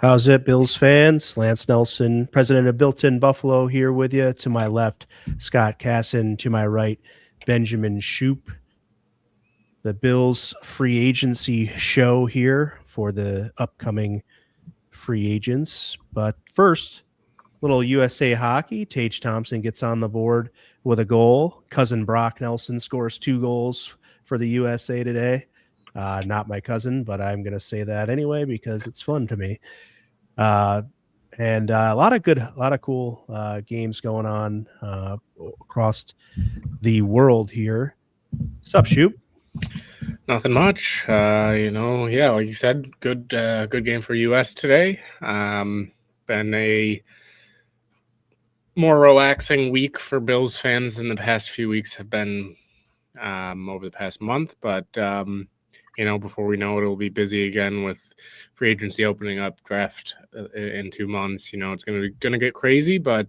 How's it, Bills fans? Lance Nelson, president of Built-In Buffalo, here with you. To my left, Scott Casson. To my right, Benjamin Shoop. The Bills free agency show here for the upcoming free agents. But first, little USA hockey. Tage Thompson gets on the board with a goal. Cousin Brock Nelson scores 2 goals for the USA today. Not my cousin, but I'm going to say that anyway because it's fun to me. And a lot of cool games going on across the world here. Sup, Shoop? Nothing much. Like you said, good game for US today. Been a more relaxing week for Bills fans than the past few weeks have been over the past month. But before we know it, it'll be busy again with free agency opening up, draft in 2 months. It's gonna get crazy, but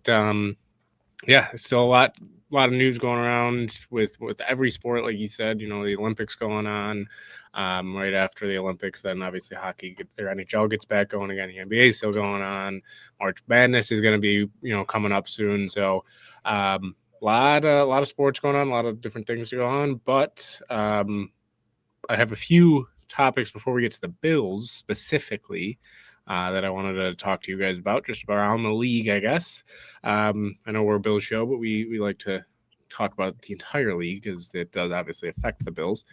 it's still a lot of news going around with every sport, like you said. The Olympics going on right after the Olympics. Then obviously NHL gets back going again. The NBA is still going on. March Madness is going to be coming up soon. So a lot of sports going on, a lot of different things to go on. But I have a few topics before we get to the Bills specifically that I wanted to talk to you guys about, just around the league, I guess. I know we're a Bills show, but we like to talk about the entire league because it does obviously affect the Bills.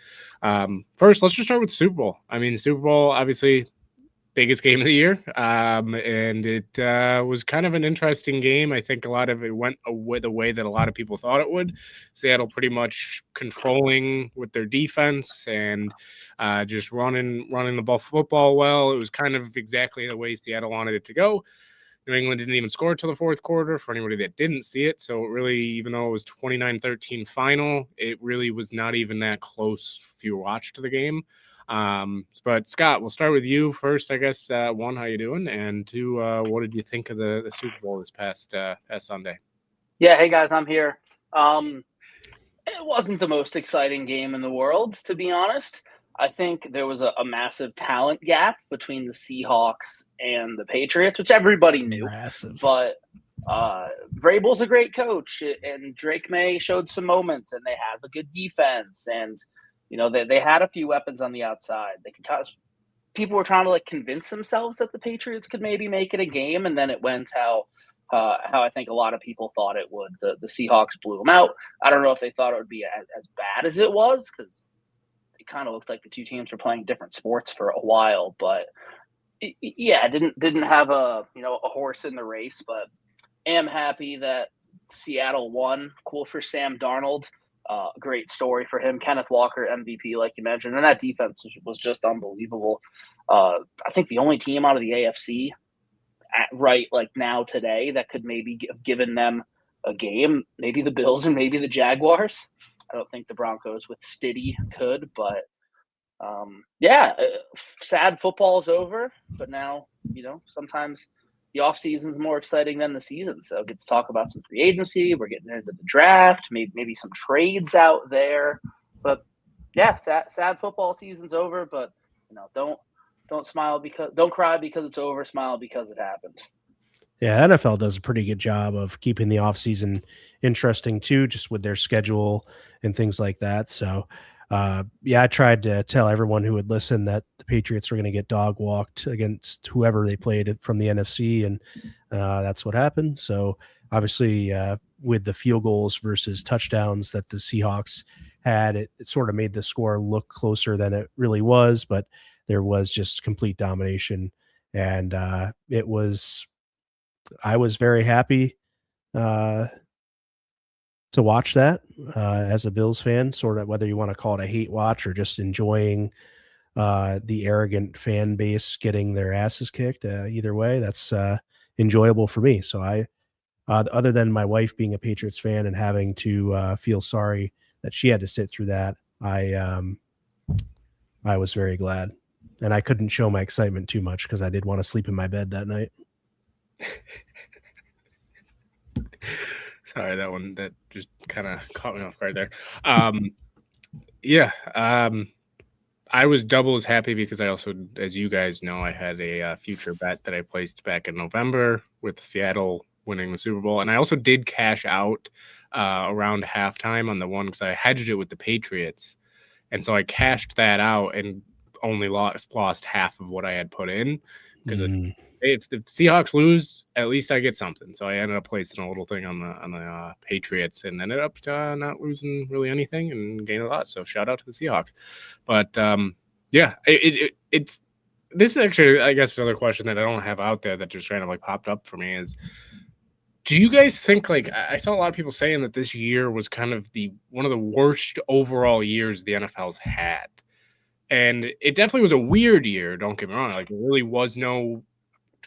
First, let's just start with Super Bowl. I mean, Super Bowl, obviously, biggest game of the year, and it was kind of an interesting game. I think a lot of it went the way that a lot of people thought it would. Seattle pretty much controlling with their defense and just running the ball football well. It was kind of exactly the way Seattle wanted it to go. New England didn't even score till the fourth quarter for anybody that didn't see it. So it really, even though it was 29-13 final, it really was not even that close if you watched the game. But Scott, we'll start with you first, I guess. One, how you doing? And two, what did you think of the Super Bowl this past Sunday? Yeah, hey guys, I'm here. It wasn't the most exciting game in the world, to be honest. I think there was a massive talent gap between the Seahawks and the Patriots, which everybody knew. Massive. But Vrabel's a great coach, and Drake May showed some moments, and they had a good defense, and they had a few weapons on the outside. People were trying to convince themselves that the Patriots could maybe make it a game, and then it went how I think a lot of people thought it would. The Seahawks blew them out. I don't know if they thought it would be as bad as it was, because it kind of looked like the two teams were playing different sports for a while. But didn't have a horse in the race. But am happy that Seattle won. Cool for Sam Darnold. Great story for him. Kenneth Walker MVP, like you mentioned, and that defense was just unbelievable. I think the only team out of the AFC now today that could maybe have given them a game, maybe the Bills and maybe the Jaguars. I don't think the Broncos with Stiddy could, but sad football's over. But now, sometimes the off season's more exciting than the season. So get to talk about some free agency. We're getting into the draft, maybe some trades out there. But yeah, sad football season's over. But don't cry because it's over. Smile because it happened. Yeah, NFL does a pretty good job of keeping the offseason interesting too, just with their schedule and things like that. So, I tried to tell everyone who would listen that the Patriots were going to get dog walked against whoever they played from the NFC, and that's what happened. So, obviously, with the field goals versus touchdowns that the Seahawks had, it sort of made the score look closer than it really was, but there was just complete domination, and I was very happy to watch that as a Bills fan, sort of whether you want to call it a hate watch or just enjoying the arrogant fan base getting their asses kicked. Either way, that's enjoyable for me. So other than my wife being a Patriots fan and having to feel sorry that she had to sit through that, I was very glad. And I couldn't show my excitement too much because I did want to sleep in my bed that night. Sorry, that just kind of caught me off guard there. I was double as happy because I also, as you guys know, I had a future bet that I placed back in November with Seattle winning the Super Bowl, and I also did cash out around halftime on the one because I hedged it with the Patriots, and so I cashed that out and only lost half of what I had put in because if the Seahawks lose, at least I get something. So I ended up placing a little thing on the Patriots and ended up not losing really anything and gained a lot. So shout out to the Seahawks. But yeah, it this is actually, I guess, another question that I don't have out there that just kind of like popped up for me is, do you guys think, like, I saw a lot of people saying that this year was kind of one of the worst overall years the NFL's had. And it definitely was a weird year, don't get me wrong. Like, there really was no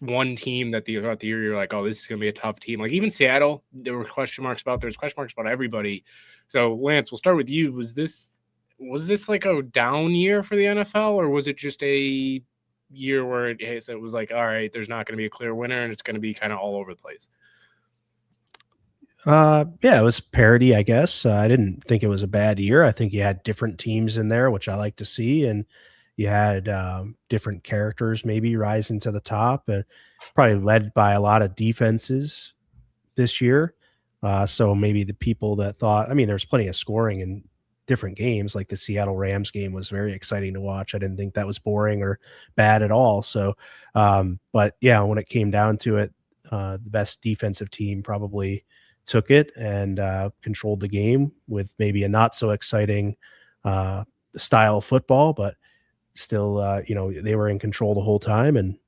one team that throughout the year you're like, oh, this is going to be a tough team. Like, even Seattle, there's question marks about everybody. So, Lance, we'll start with you. Was this like a down year for the NFL, or was it just a year where it was like, all right, there's not going to be a clear winner and it's going to be kind of all over the place? Yeah, it was parity, I guess. I didn't think it was a bad year. I think you had different teams in there, which I like to see, and you had different characters maybe rising to the top, and probably led by a lot of defenses this year. So maybe the people that thought, I mean, there's plenty of scoring in different games. Like the Seattle Rams game was very exciting to watch. I didn't think that was boring or bad at all. So, but yeah, when it came down to it, the best defensive team probably took it and controlled the game with maybe a not so exciting style of football, but still, you know, they were in control the whole time. And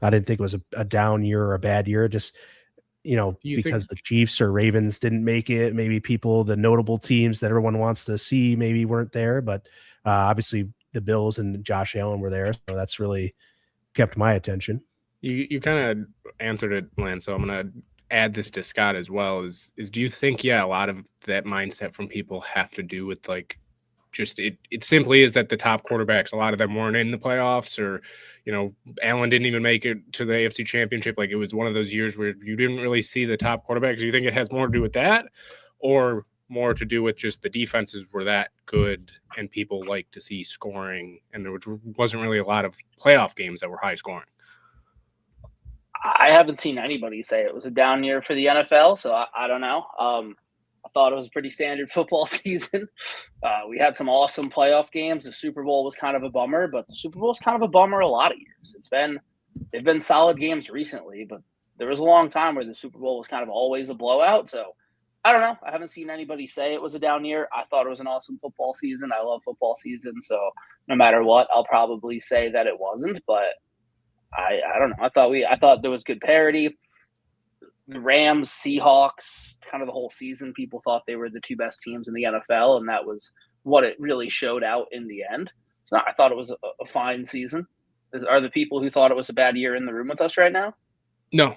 I didn't think it was a down year or a bad year. Just, you know, because the Chiefs or Ravens didn't make it, maybe the notable teams that everyone wants to see maybe weren't there. But obviously the Bills and Josh Allen were there. So that's really kept my attention. You kind of answered it, Lance. So I'm going to add this to Scott as well. Is do you think, a lot of that mindset from people have to do with, like, just it simply is that the top quarterbacks, a lot of them weren't in the playoffs, or, you know, Allen didn't even make it to the AFC Championship. Like, it was one of those years where you didn't really see the top quarterbacks. Do you think it has more to do with that, or more to do with just the defenses were that good and people like to see scoring, and there wasn't really a lot of playoff games that were high scoring? I haven't seen anybody say it was a down year for the NFL, so I don't know. I thought it was a pretty standard football season. We had some awesome playoff games. The Super Bowl was kind of a bummer, but the Super Bowl is kind of a bummer a lot of years. They've been solid games recently, but there was a long time where the Super Bowl was kind of always a blowout. So I don't know. I haven't seen anybody say it was a down year. I thought it was an awesome football season. I love football season, so no matter what, I'll probably say that it wasn't, but I don't know. I thought there was good parity. The Rams, Seahawks, kind of the whole season, people thought they were the two best teams in the NFL, and that was what it really showed out in the end. So I thought it was a fine season. Are the people who thought it was a bad year in the room with us right now? No,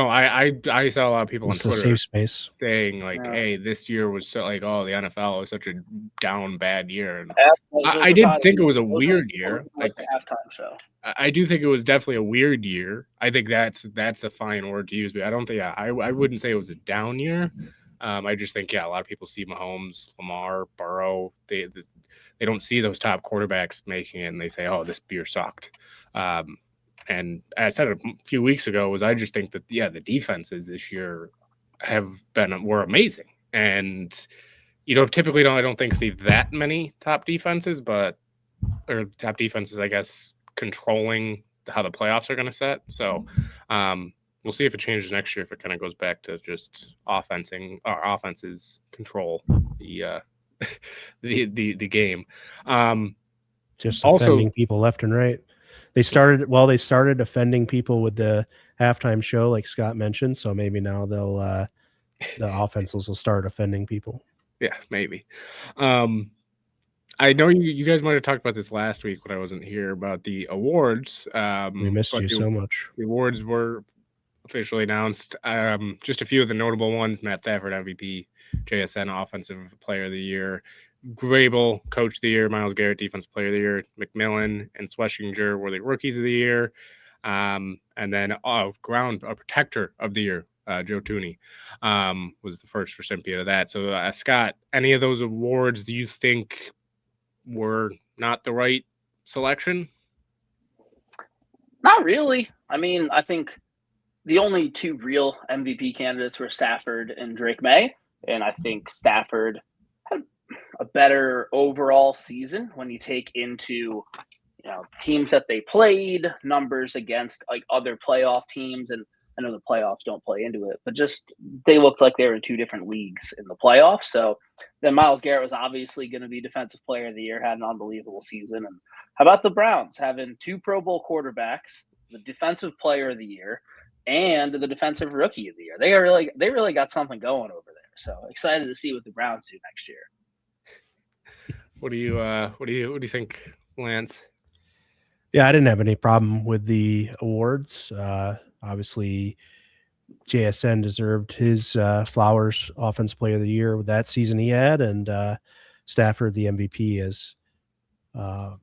I saw a lot of people on Twitter safe space saying, like, hey, this year was so, like, oh, the NFL was such a down bad year. And I did think it was a weird year. Like the halftime show. I do think it was definitely a weird year. I think that's a fine word to use, but I don't think I wouldn't say it was a down year. I just think, a lot of people see Mahomes, Lamar, Burrow. They don't see those top quarterbacks making it, and they say, oh, this year sucked. And I said a few weeks ago, I just think that, the defenses this year were amazing. And, typically I don't think see that many top defenses, I guess, controlling how the playoffs are going to set. So we'll see if it changes next year, if it kind of goes back to just offenses control the the game. Just offending people left and right. They started offending people with the halftime show, like Scott mentioned. So maybe now the offenses will start offending people. Yeah, maybe. I know you guys might have talked about this last week when I wasn't here about the awards. We missed you so much. The awards were officially announced. Just a few of the notable ones: Matt Stafford, MVP; JSN, Offensive Player of the Year; Grable, Coach of the Year; Myles Garrett, Defensive Player of the Year; McMillan and Schlesinger were the Rookies of the Year. And then Ground Protector of the Year, Joe Thuney, was the first recipient of that. So, Scott, any of those awards do you think were not the right selection? Not really. I mean, I think the only two real MVP candidates were Stafford and Drake May, and I think Stafford had a better overall season when you take into teams that they played, numbers against like other playoff teams, and I know the playoffs don't play into it, but just they looked like they were in two different leagues in the playoffs. So then Myles Garrett was obviously going to be Defensive Player of the Year, had an unbelievable season. And how about the Browns having two Pro Bowl quarterbacks, the Defensive Player of the Year, and the Defensive Rookie of the Year? They really got something going over there. So excited to see what the Browns do next year. What do you think, Lance? Yeah, I didn't have any problem with the awards. Obviously, JSN deserved his flowers, Offensive Player of the Year, with that season he had, and Stafford the MVP, as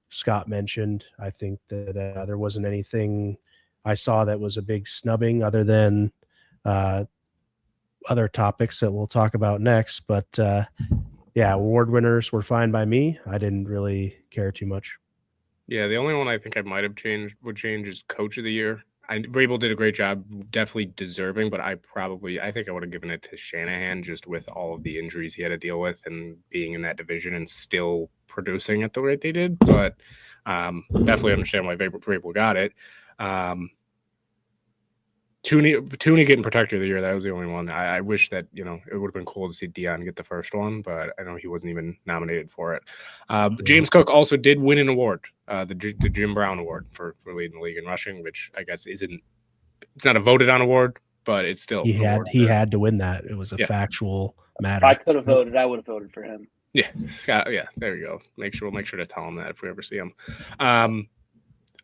Scott mentioned. I think that there wasn't anything I saw that was a big snubbing, other than other topics that we'll talk about next. But yeah, award winners were fine by me. I didn't really care too much. Yeah, the only one I think I might have would change is Coach of the Year. Vrabel did a great job, definitely deserving, but I think I would have given it to Shanahan, just with all of the injuries he had to deal with and being in that division and still producing at the rate they did. But definitely understand why Vrabel got it. Tooney getting Protector of the Year, that was the only one. I wish that, it would have been cool to see Dion get the first one, but I know he wasn't even nominated for it. James Cook also did win an award, the Jim Brown Award for leading the league in rushing, which I guess it's not a voted on award, but it's still he had to win that. It was a factual matter. If I could have voted, I would have voted for him. Yeah, Scott. Yeah, there you go. We'll make sure to tell him that if we ever see him.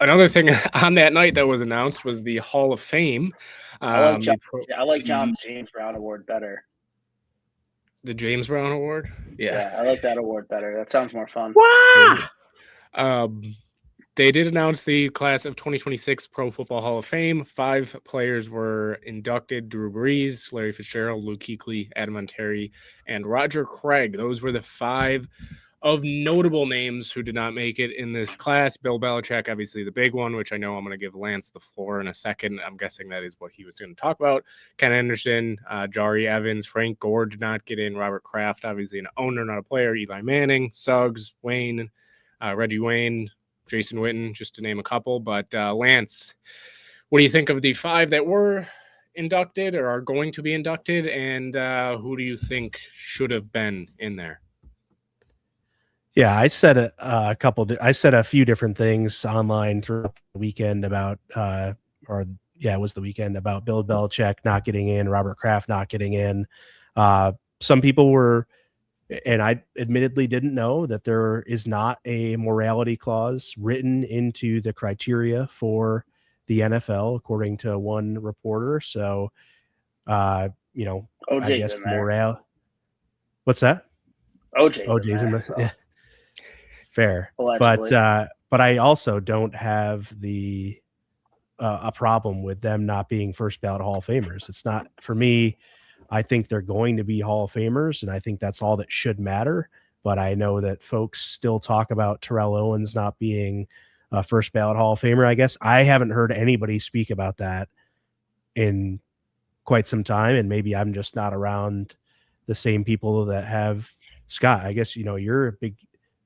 Another thing on that night that was announced was the Hall of Fame. I like John's James Brown Award better. The James Brown Award? Yeah, I like that award better. That sounds more fun. Wow! They did announce the class of 2026 Pro Football Hall of Fame. 5 players were inducted: Drew Brees, Larry Fitzgerald, Luke Kuechly, Adam Vinatieri, and Roger Craig. Those were the 5 of notable names who did not make it in this class. Bill Belichick, obviously the big one, which I know I'm going to give Lance the floor in a second. I'm guessing that is what he was going to talk about. Ken Anderson, Jari Evans, Frank Gore did not get in. Robert Kraft, obviously an owner, not a player. Eli Manning, Suggs, Wayne, Reggie Wayne, Jason Witten, just to name a couple. But Lance, what do you think of the 5 that were inducted or are going to be inducted, and who do you think should have been in there? Yeah, I said I said a few different things online throughout the weekend about, it was the weekend about Bill Belichick not getting in, Robert Kraft not getting in. Some people were, and I admittedly didn't know that there is not a morality clause written into the criteria for the NFL, according to one reporter. So, I guess morale. What's that? OJ's in this. Yeah. Fair. Allegedly. But I also don't have a problem with them not being first ballot Hall of Famers. It's not, for me, I think they're going to be Hall of Famers, and I think that's all that should matter. But I know that folks still talk about Terrell Owens not being a first ballot Hall of Famer. I guess I haven't heard anybody speak about that in quite some time, and maybe I'm just not around the same people that have. Scott, I guess, you're a big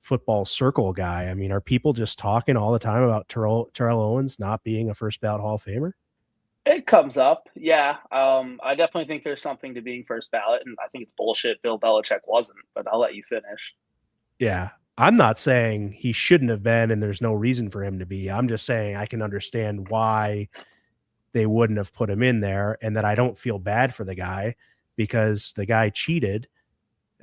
football circle guy. I mean, are people just talking all the time about Terrell Owens not being a first ballot Hall of Famer? It comes up. Yeah. I definitely think there's something to being first ballot, and I think it's bullshit Bill Belichick wasn't, but I'll let you finish. Yeah. I'm not saying he shouldn't have been and there's no reason for him to be. I'm just saying I can understand why they wouldn't have put him in there, and that I don't feel bad for the guy because the guy cheated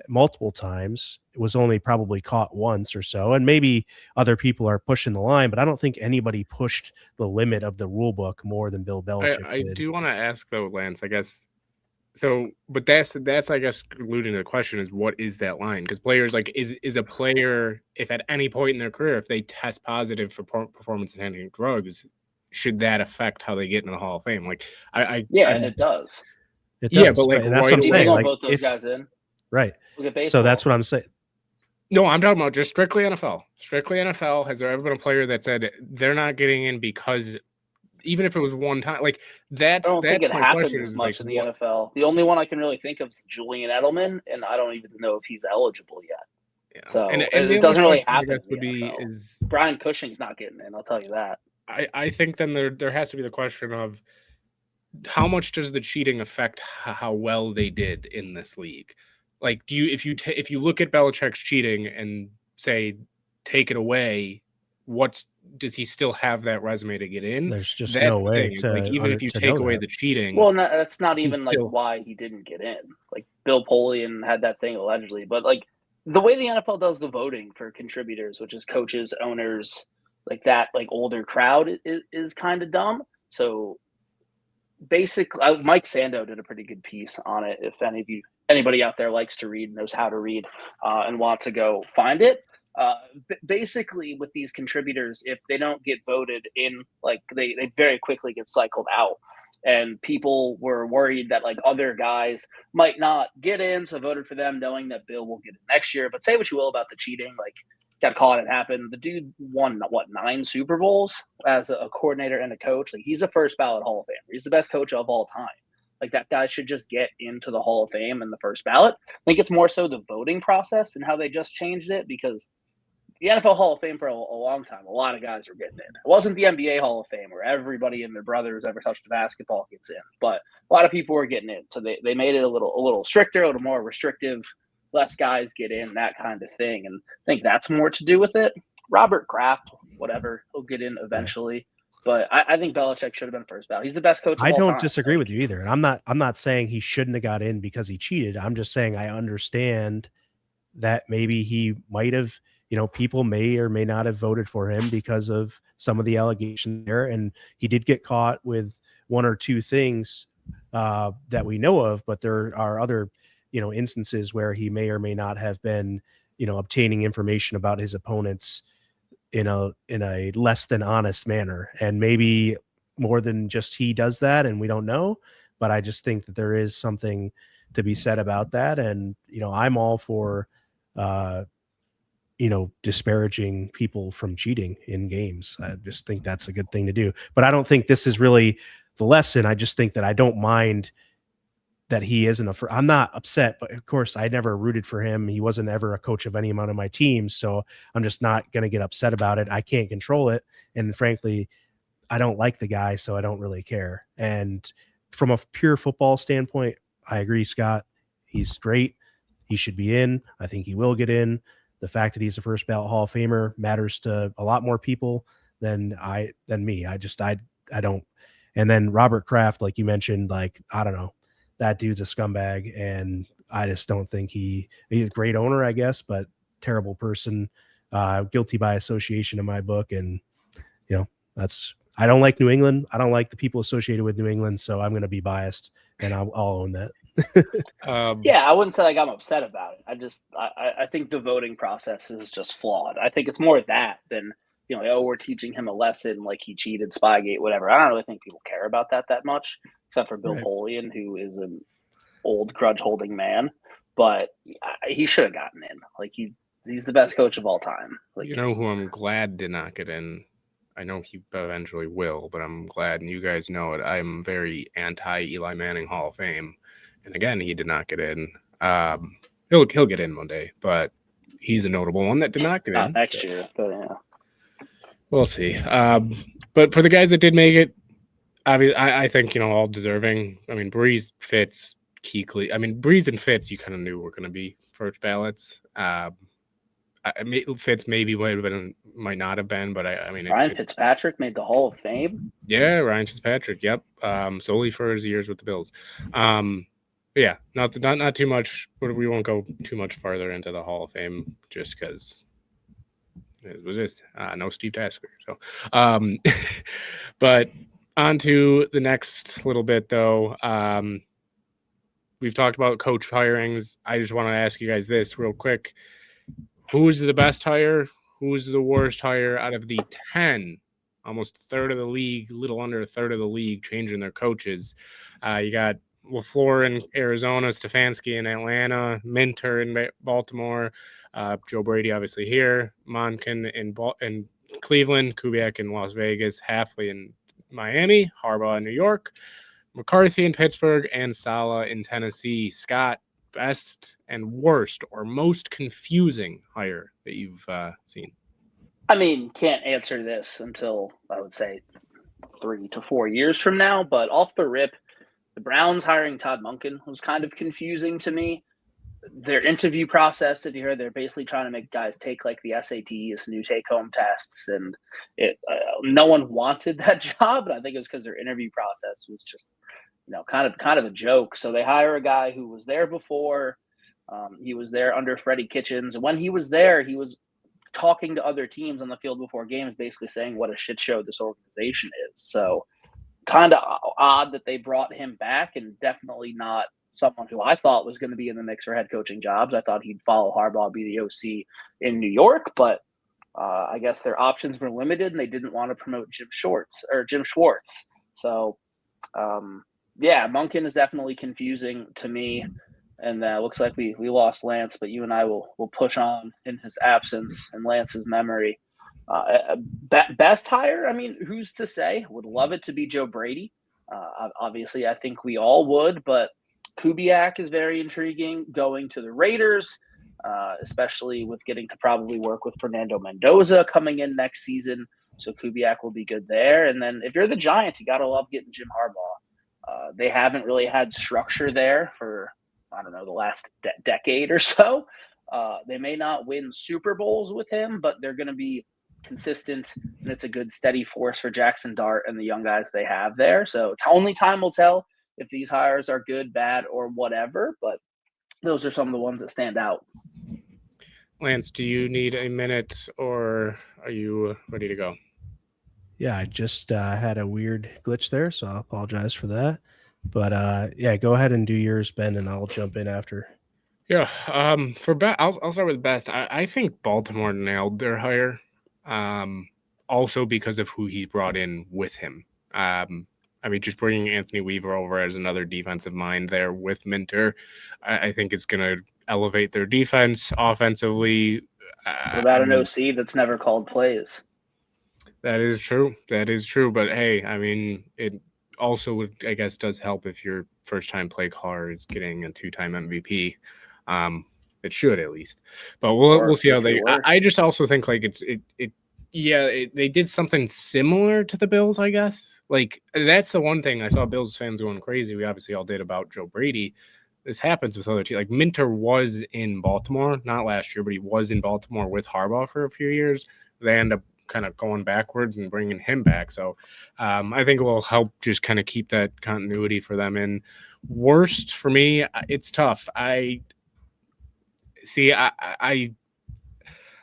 multiple times. It was only probably caught once or so, and maybe other people are pushing the line, but I don't think anybody pushed the limit of the rule book more than Bill Belichick I did. do want to ask though, Lance, I guess so, but that's I guess alluding to the question is, what is that line? Because players, like, is a player, if at any point in their career, if they test positive for performance enhancing drugs, should that affect how they get into the Hall of Fame? Like, and it does. It does. Yeah, but like, that's what I'm saying. Like, vote those guys in. Right. Look at baseball. So that's what I'm saying. No, I'm talking about just strictly NFL. Strictly NFL. Has there ever been a player that said they're not getting in because even if it was one time, like I don't think it my happens question as is much like in the what? NFL. The only one I can really think of is Julian Edelman, and I don't even know if he's eligible yet. Yeah. So And the it other doesn't really question I happen guess in would the be NFL. is Brian Cushing's not getting in, I'll tell you that. I think then there has to be the question of how much does the cheating affect how well they did in this league? Like, do you if you look at Belichick's cheating and say take it away, does he still have that resume to get in? There's just That's no the way thing. Is like even if you to take know away that. the cheating, Well, no, that's not he's even like still- why he didn't get in. Like Bill Polian had that thing allegedly, but like the way the NFL does the voting for contributors, which is coaches, owners, like that, like older crowd is kind of dumb. So basically, Mike Sando did a pretty good piece on it. If anybody out there likes to read, knows how to read, and wants to go find it. Basically, with these contributors, if they don't get voted in, like they very quickly get cycled out. And people were worried that like other guys might not get in, so voted for them, knowing that Bill will get it next year. But say what you will about the cheating, like got to call it happen. The dude won 9 Super Bowls as a coordinator and a coach. Like he's a first ballot Hall of Famer. He's the best coach of all time. Like that guy should just get into the Hall of Fame in the first ballot. I think it's more so the voting process and how they just changed it, because the NFL Hall of Fame for a long time, a lot of guys were getting in. It wasn't the NBA Hall of Fame where everybody and their brother who's ever touched a basketball gets in, but a lot of people were getting in. So they made it a little stricter, a little more restrictive, less guys get in, that kind of thing. And I think that's more to do with it. Robert Kraft, whatever, he'll get in eventually. But I think Belichick should have been first ballot. He's the best coach of all time. I don't disagree with you either. And I'm not saying he shouldn't have got in because he cheated. I'm just saying I understand that maybe he might have, people may or may not have voted for him because of some of the allegations there. And he did get caught with one or two things that we know of, but there are other, instances where he may or may not have been, obtaining information about his opponents in a less than honest manner. And maybe more than just he does that and we don't know, but I just think that there is something to be said about that. And, I'm all for, disparaging people from cheating in games. I just think that's a good thing to do. But I don't think this is really the lesson. I just think that I don't mind that he isn't I'm not upset, but of course I never rooted for him. He wasn't ever a coach of any amount of my teams. So I'm just not going to get upset about it. I can't control it. And frankly, I don't like the guy, so I don't really care. And from a pure football standpoint, I agree, Scott. He's great. He should be in. I think he will get in. The fact that he's a first ballot Hall of Famer matters to a lot more people than me. I don't. And then Robert Kraft, like you mentioned, like, I don't know, that dude's a scumbag. And I just don't think he's a great owner, I guess, but terrible person, guilty by association in my book. And, I don't like New England. I don't like the people associated with New England. So I'm going to be biased and I'll own that. Yeah, I wouldn't say like I'm upset about it. I think the voting process is just flawed. I think it's more that than, we're teaching him a lesson, like he cheated, Spygate, whatever. I don't really think people care about that much, except for Bill Polian, who is an old grudge holding man. But he should have gotten in. Like he's the best coach of all time. Like, who I'm glad did not get in. I know he eventually will, but I'm glad, and you guys know it, I'm very anti-Eli Manning Hall of Fame. And again, he did not get in. He'll get in one day, but he's a notable one that did not get in. Next year, but yeah. We'll see. But for the guys that did make it, I think, all deserving. I mean, Breeze, Fitz, Kuechly. I mean, Breeze and Fitz, you kind of knew were going to be first ballots. Fitz maybe might not have been, but I mean, Ryan Fitzpatrick made the Hall of Fame. Yeah, Ryan Fitzpatrick. Yep, solely for his years with the Bills. Yeah, not too much. We won't go too much farther into the Hall of Fame just because it was just no Steve Tasker. So, but on to the next little bit though. We've talked about coach hirings. I just want to ask you guys this real quick. Who's the best hire? Who's the worst hire out of the 10? Almost a third of the league, little under a third of the league changing their coaches. You got LaFleur in Arizona, Stefanski in Atlanta, Minter in Baltimore, Joe Brady obviously here, Monken in Cleveland, Kubiak in Las Vegas, Hafley in Miami, Harbaugh in New York, McCarthy in Pittsburgh, and Saleh in Tennessee. Scott, best and worst or most confusing hire that you've seen? I mean, can't answer this until I would say 3 to 4 years from now, but off the rip, the Browns hiring Todd Monken was kind of confusing to me. Their interview process, if you heard, they're basically trying to make guys take like the SATs, new take-home tests, and no one wanted that job. And I think it was because their interview process was just, kind of a joke. So they hire a guy who was there before. He was there under Freddie Kitchens, and when he was there, he was talking to other teams on the field before games, basically saying what a shit show this organization is. So kind of odd that they brought him back, and definitely not someone who I thought was going to be in the mix for head coaching jobs. I thought he'd follow Harbaugh, be the OC in New York, but I guess their options were limited, and they didn't want to promote Jim Schwartz. So, Monken is definitely confusing to me, and looks like we lost Lance, but you and I will push on in his absence and Lance's memory. Best hire? I mean, who's to say? Would love it to be Joe Brady. Obviously, I think we all would, but Kubiak is very intriguing going to the Raiders, especially with getting to probably work with Fernando Mendoza coming in next season. So Kubiak will be good there. And then if you're the Giants, you got to love getting Jim Harbaugh. They haven't really had structure there for, I don't know, the last decade or so. They may not win Super Bowls with him, but they're going to be consistent, and it's a good steady force for Jackson Dart and the young guys they have there. So only time will tell if these hires are good, bad, or whatever, but those are some of the ones that stand out. Lance, do you need a minute, or are you ready to go? Yeah, I just had a weird glitch there, so I apologize for that. But go ahead and do yours, Ben, and I'll jump in after. Yeah, for best, I'll start with best. I think Baltimore nailed their hire, also because of who he brought in with him. I mean, just bringing Anthony Weaver over as another defensive mind there with Minter, I think it's going to elevate their defense offensively. What about an OC that's never called plays? That is true. But hey, I mean, it also would, I guess, does help if your first-time play caller is getting a 2-time MVP. It should at least, but we'll see how they. I just also think like they did something similar to the Bills, I guess. Like that's the one thing I saw Bills fans going crazy. We obviously all did about Joe Brady. This happens with other teams. Like Minter was in Baltimore, not last year, but he was in Baltimore with Harbaugh for a few years. They end up kind of going backwards and bringing him back. So I think it will help just kind of keep that continuity for them. And worst for me, it's tough. I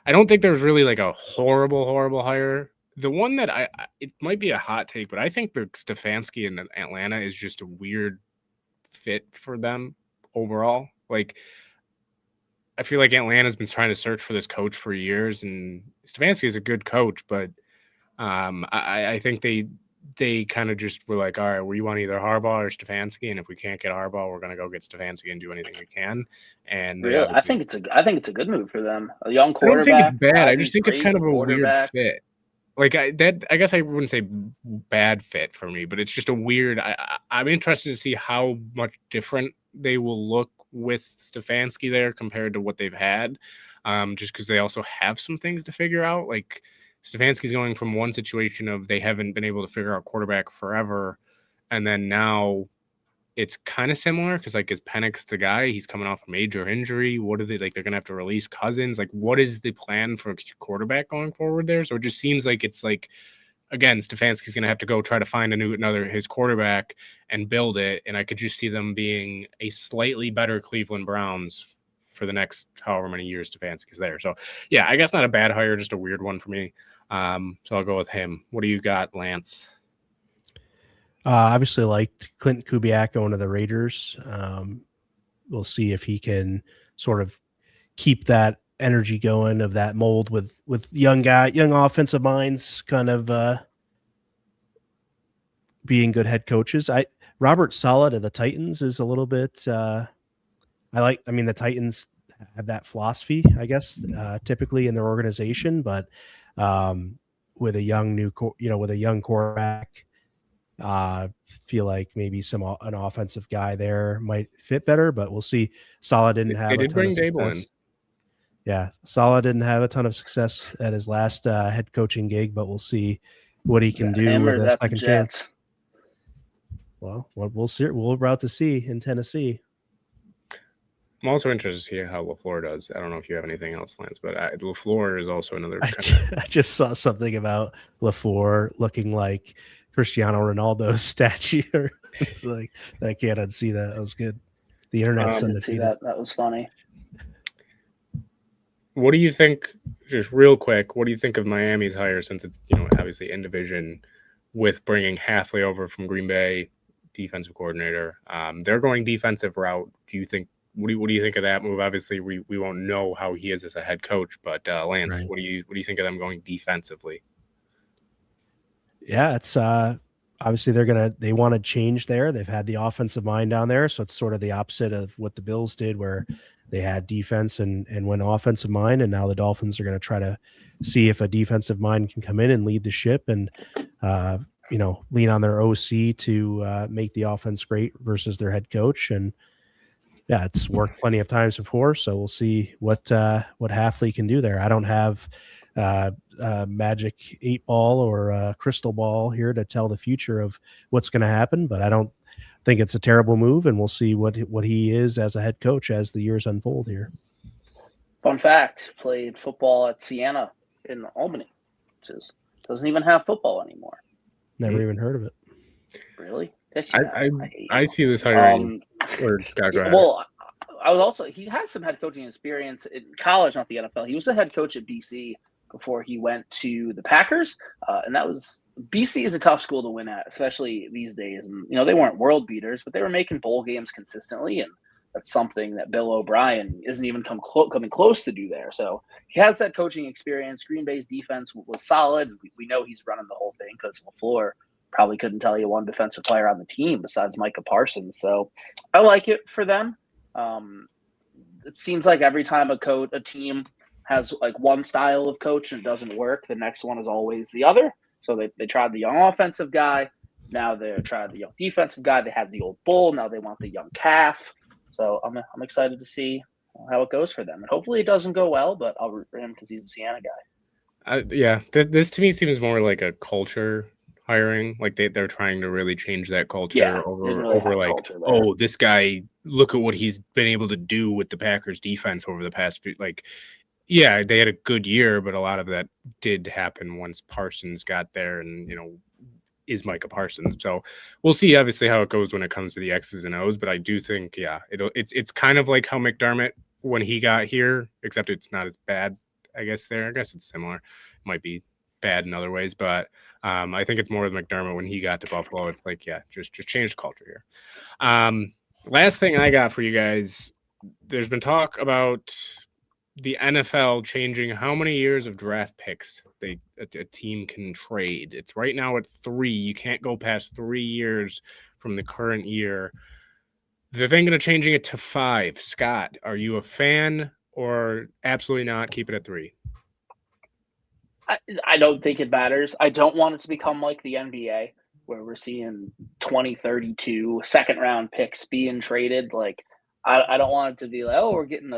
don't think there's really like a horrible hire. The one that it might be a hot take, but I think the Stefanski in Atlanta is just a weird fit for them overall. Like, I feel like Atlanta's been trying to search for this coach for years, and Stefanski is a good coach, but I think they kind of just were like, all right, we want either Harbaugh or Stefanski, and if we can't get Harbaugh, we're going to go get Stefanski and do anything we can. And really, I think it's a good move for them. A young quarterback. I don't think it's bad. I just think it's kind of a weird fit. Like I guess I wouldn't say bad fit for me, but it's just a weird. I'm interested to see how much different they will look with Stefanski there compared to what they've had, just because they also have some things to figure out. Like Stefanski's going from one situation of they haven't been able to figure out quarterback forever, and then now it's kind of similar because like is Penix the guy? He's coming off a major injury. What are they like? They're gonna have to release Cousins. Like, what is the plan for quarterback going forward there? So it just seems like it's like, again, Stefanski's gonna have to go try to find his quarterback and build it. And I could just see them being a slightly better Cleveland Browns for the next however many years Stefanski's there. So yeah, I guess not a bad hire, just a weird one for me. So I'll go with him. What do you got, Lance? Obviously liked Clinton Kubiak going to the Raiders. We'll see if he can sort of keep that energy going of that mold with young offensive minds kind of being good head coaches. Robert Saleh of the Titans is a little bit. I mean, the Titans have that philosophy, I guess, typically in their organization, but with a young with a young quarterback, feel like maybe an offensive guy there might fit better, but we'll see. Saleh didn't have a ton of success. Yeah, Saleh didn't have a ton of success at his last head coaching gig, but we'll see what he can do with a second chance. Well, we'll see. We're about to see in Tennessee. I'm also interested to see how LaFleur does. I don't know if you have anything else, Lance, but LaFleur is also another. I just saw something about LaFleur looking like Cristiano Ronaldo's statue. It's like, I can't unsee that. That was good. The internet's undefeated. That was funny. What do you think, just real quick, what do you think of Miami's hire, since it's, obviously in division, with bringing Hafley over from Green Bay, defensive coordinator? They're going defensive route. What do you think of that move? Obviously, we won't know how he is as a head coach, but Lance, right. What do you think of them going defensively? Yeah, it's obviously they want to change there. They've had the offensive mind down there, so it's sort of the opposite of what the Bills did, where they had defense and went offensive mind, and now the Dolphins are going to try to see if a defensive mind can come in and lead the ship and lean on their OC to make the offense great versus their head coach. And yeah, it's worked plenty of times before, so we'll see what Hafley can do there. I don't have magic 8 ball or a crystal ball here to tell the future of what's going to happen, but I don't think it's a terrible move, and we'll see what he is as a head coach as the years unfold here. Fun fact: played football at Siena in Albany, which doesn't even have football anymore. Never even heard of it. Really? I see this hiring. Scott, go ahead. Well, he had some head coaching experience in college, not the NFL. He was the head coach at BC before he went to the Packers, and BC is a tough school to win at, especially these days. And they weren't world beaters, but they were making bowl games consistently, and that's something that Bill O'Brien isn't even coming close to do there. So he has that coaching experience. Green Bay's defense was solid. We know he's running the whole thing because LaFleur probably couldn't tell you one defensive player on the team besides Micah Parsons. So I like it for them. It seems like every time a team has like one style of coach and it doesn't work, the next one is always the other. So they tried the young offensive guy. Now they're trying the young defensive guy. They had the old bull. Now they want the young calf. So I'm excited to see how it goes for them. And hopefully it doesn't go well, but I'll root for him because he's a Siena guy. This to me seems more like a culture hiring. Like they're trying to really change that culture over like, oh, this guy, look at what he's been able to do with the Packers defense over the past few, like, yeah, they had a good year, but a lot of that did happen once Parsons got there and, is Micah Parsons. So we'll see obviously how it goes when it comes to the X's and O's, but I do think, it's kind of like how McDermott, when he got here, except it's not as bad, I guess it's similar. It might be bad in other ways, but I think it's more with McDermott when he got to Buffalo. It's like, just change the culture here. Last thing I got for you guys, there's been talk about the NFL changing how many years of draft picks a team can trade. It's right now at 3. You can't go past 3 years from the current year. They're thinking of changing it to 5. Scott, are you a fan or absolutely not? Keep it at 3. I don't think it matters. I don't want it to become like the NBA where we're seeing 2032 second round picks being traded. Like, I don't want it to be like, oh, we're getting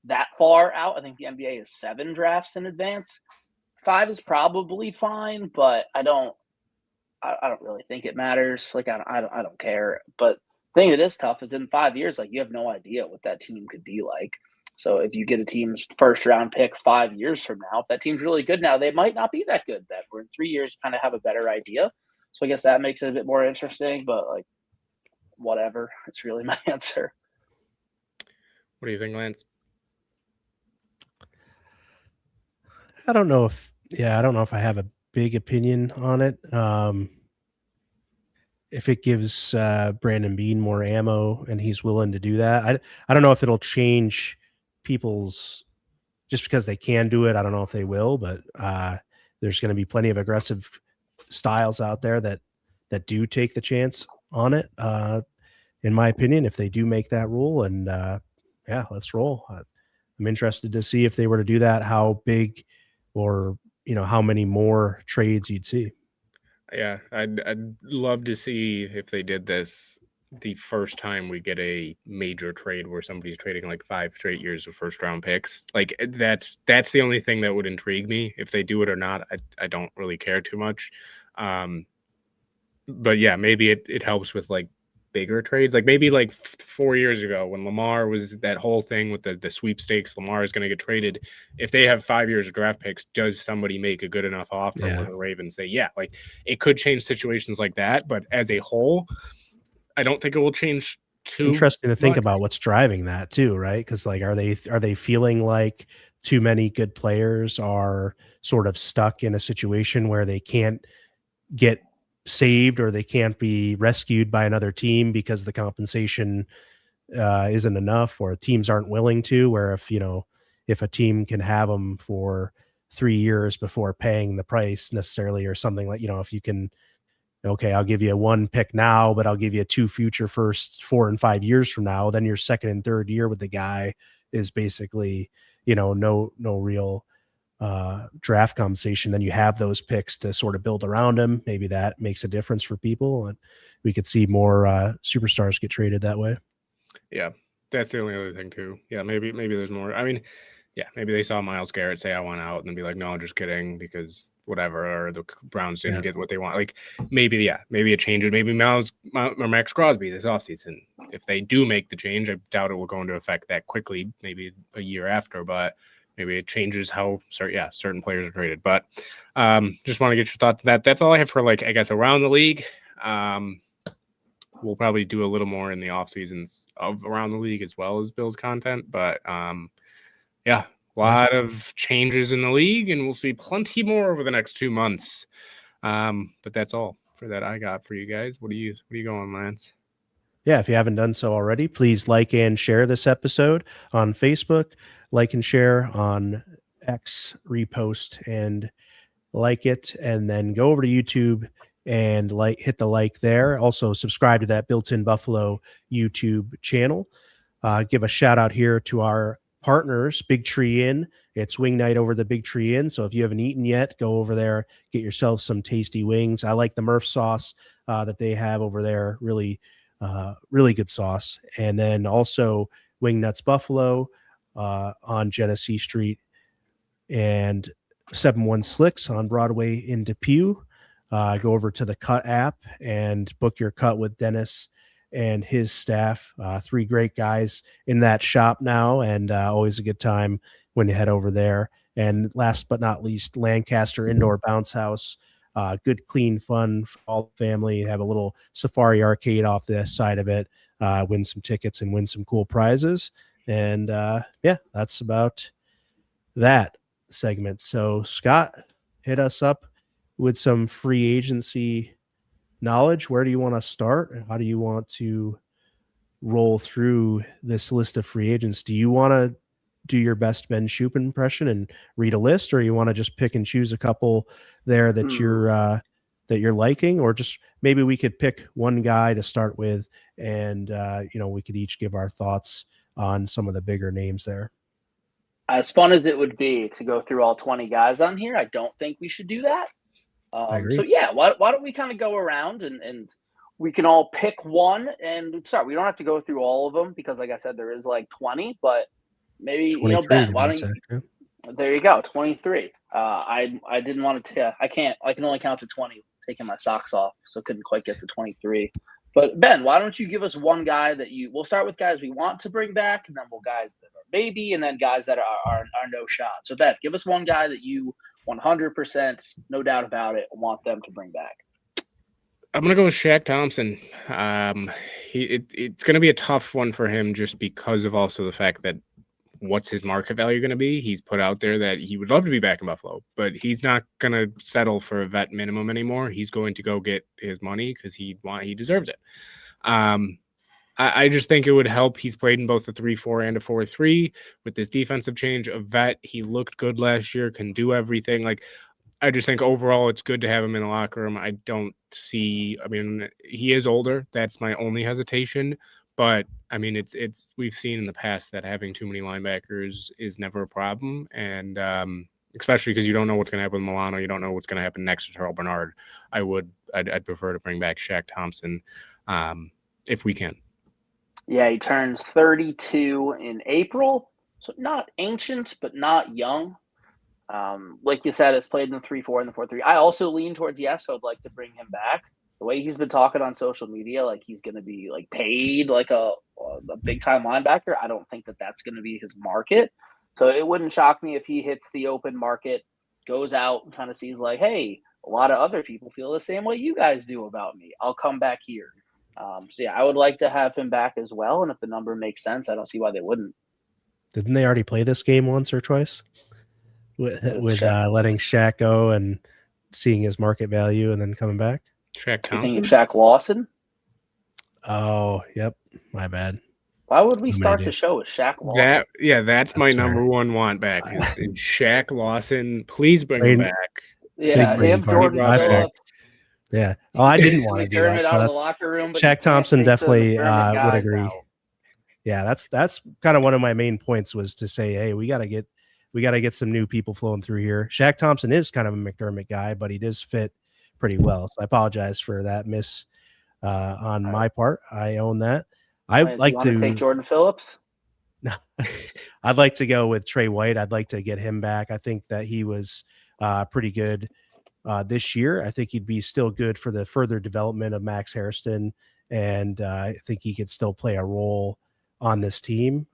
that far out. I think the NBA is 7 drafts in advance. 5 is probably fine, but I don't really think it matters. Like, I don't care. But the thing that is tough is in 5 years, like, you have no idea what that team could be like. So if you get a team's first round pick 5 years from now, if that team's really good now, they might not be that good. That we're in 3 years, kind of have a better idea. So I guess that makes it a bit more interesting. But like, whatever, it's really my answer. What do you think, Lance? I don't know if I have a big opinion on it. If it gives Brandon Beane more ammo and he's willing to do that, I don't know if it'll change people's, just because they can do it. I don't know if they will, but there's going to be plenty of aggressive styles out there that that do take the chance on it. In my opinion, if they do make that rule, and yeah, let's roll. I'm interested to see if they were to do that, how big or how many more trades you'd see. Yeah, I'd love to see if they did this the first time we get a major trade where somebody's trading like 5 straight years of first round picks. Like that's the only thing that would intrigue me. If they do it or not, I don't really care too much. But yeah, maybe it helps with like bigger trades. Like maybe like 4 years ago when Lamar was that whole thing with the sweepstakes, Lamar is going to get traded. If they have 5 years of draft picks, does somebody make a good enough offer where the Ravens say, yeah, like it could change situations like that. But as a whole, I don't think it will change too Interesting to think much. about what's driving that too, right? Because like, are they feeling like too many good players are sort of stuck in a situation where they can't get saved or they can't be rescued by another team because the compensation isn't enough, or teams aren't willing to, where if a team can have them for 3 years before paying the price necessarily, or something like, if you can, okay, I'll give you 1 pick now, but I'll give you 2 future firsts 4 and 5 years from now, then your second and third year with the guy is basically no real draft compensation. Then you have those picks to sort of build around him. Maybe that makes a difference for people, and we could see more superstars get traded that way. Yeah, that's the only other thing too. Yeah, maybe there's more. I mean, yeah, maybe they saw Myles Garrett say I want out and then be like, no, just kidding, because whatever, or the Browns didn't get what they want. Like maybe it changes. Maybe or Max Crosby this offseason. If they do make the change, I doubt it will go into effect that quickly, maybe a year after, but maybe it changes how certain players are traded. But just want to get your thoughts on that. That's all I have for like, I guess, around the league. We'll probably do a little more in the off seasons of around the league as well as Bills content, but yeah, a lot of changes in the league, and we'll see plenty more over the next 2 months. But that's all for that I got for you guys. What are you going, Lance? Yeah, if you haven't done so already, please like and share this episode on Facebook, like and share on X, repost and like it, and then go over to YouTube and hit the like there. Also subscribe to that Built-In Buffalo YouTube channel. Give a shout out here to our partners, Big Tree Inn. It's wing night over the Big Tree Inn. So if you haven't eaten yet, go over there, get yourself some tasty wings. I like the Murph sauce that they have over there. Really good sauce. And then also Wing Nuts Buffalo on Genesee Street and 71 Slicks on Broadway in Depew. Go over to the Cut app and book your cut with Dennis and his staff. 3 great guys in that shop now, and always a good time when you head over there. And last but not least, Lancaster Indoor Bounce House. Good, clean fun for all the family. Have a little safari arcade off the side of it. Win some tickets and win some cool prizes. And yeah, that's about that segment. So Scott, hit us up with some free agency knowledge. Where do you want to start? How do you want to roll through this list of free agents? Do you want to do your best Ben Shoop impression and read a list, or you want to just pick and choose a couple there that you're liking, or just maybe we could pick one guy to start with, and we could each give our thoughts on some of the bigger names there. As fun as it would be to go through all 20 guys on here, I don't think we should do that. I agree. So yeah, why don't we kind of go around and we can all pick one and start. We don't have to go through all of them because, like I said, there is like 20, but maybe Ben, why don't you? There you go, 23. I didn't want to. I can only count to 20, taking my socks off, so couldn't quite get to 23. But Ben, why don't you give us one guy that we'll start with guys we want to bring back, and then we'll guys that are maybe, and then guys that are no shot. So Ben, give us one guy that you 100%, no doubt about it, want them to bring back. I'm gonna go with Shaq Thompson. It's gonna be a tough one for him just because of also the fact that what's his market value going to be? He's put out there that he would love to be back in Buffalo, but he's not going to settle for a vet minimum anymore. He's going to go get his money because he deserves it. I just think it would help. He's played in both a 3-4 and a 4-3 with this defensive change. A vet, he looked good last year, can do everything. Like, I just think overall it's good to have him in the locker room. I don't see. I mean, he is older. That's my only hesitation. But I mean, it's we've seen in the past that having too many linebackers is never a problem, and especially because you don't know what's going to happen with Milano. You don't know what's going to happen next to Terrell Bernard. I'd prefer to bring back Shaq Thompson if we can. Yeah, he turns 32 in April, so not ancient, but not young. Like you said, has played in the 3-4 and the 4-3. I also lean towards yes. I would like to bring him back. The way he's been talking on social media, like he's going to be like paid like a big time linebacker. I don't think that that's going to be his market. So it wouldn't shock me if he hits the open market, goes out and kind of sees like, hey, a lot of other people feel the same way you guys do about me. I'll come back here. So yeah, I would like to have him back as well. And if the number makes sense, I don't see why they wouldn't. Didn't they already play this game once or twice with letting Shaq go and seeing his market value and then coming back? Shaq You Thompson. think Shaq Lawson? Oh, yep. My bad. Why would we start the show with Shaq Lawson? That's my number one want back. Is Shaq Lawson. Please bring him back. Yeah, him, Jordan Phillips. Yeah. Oh, I didn't want to do that. So out of the locker room, Shaq Thompson definitely would agree. Out. Yeah, that's kind of one of my main points was to say, hey, we gotta get some new people flowing through here. Shaq Thompson is kind of a McDermott guy, but he does fit pretty well. So I apologize for that miss on my part. I own that. I'd like to take Jordan Phillips. No, I'd like to go with Trey White. I'd like to get him back. I think that he was pretty good this year. I think he'd be still good for the further development of Max Hairston, and I think he could still play a role on this team.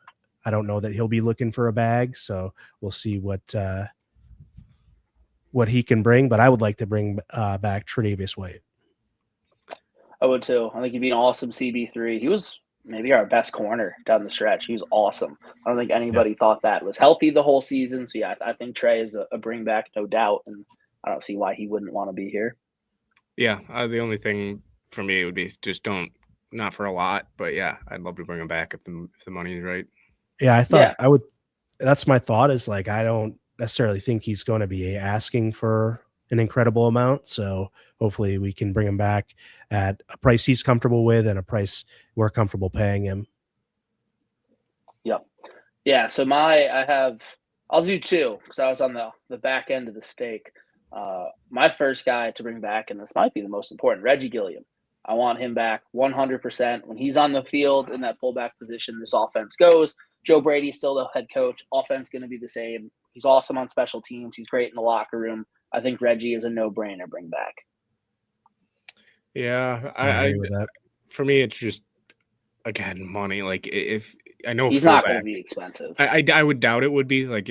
I don't know that he'll be looking for a bag, so we'll see what he can bring. But I would like to bring back Tre'Davious White. I would too. I think he'd be an awesome CB3. He was maybe our best corner down the stretch. He was awesome. I don't think anybody thought that was healthy the whole season. So yeah, I think Trey is a bring back, no doubt, and I don't see why he wouldn't want to be here. Yeah, the only thing for me would be just not for a lot, but yeah, I'd love to bring him back if the money is right. Yeah, I thought I would. That's my thought. Is like I don't necessarily think he's going to be asking for an incredible amount. So hopefully we can bring him back at a price he's comfortable with and a price we're comfortable paying him. Yep. Yeah. So I'll do two because I was on the back end of the stake. My first guy to bring back, and this might be the most important, Reggie Gilliam. I want him back 100%. When he's on the field in that fullback position, this offense goes. Joe Brady's still the head coach. Offense going to be the same. He's awesome on special teams. He's great in the locker room. I think Reggie is a no-brainer bring back. Yeah, I agree with that. For me, it's just again money. Like if I know he's not going to be expensive. I would doubt it would be like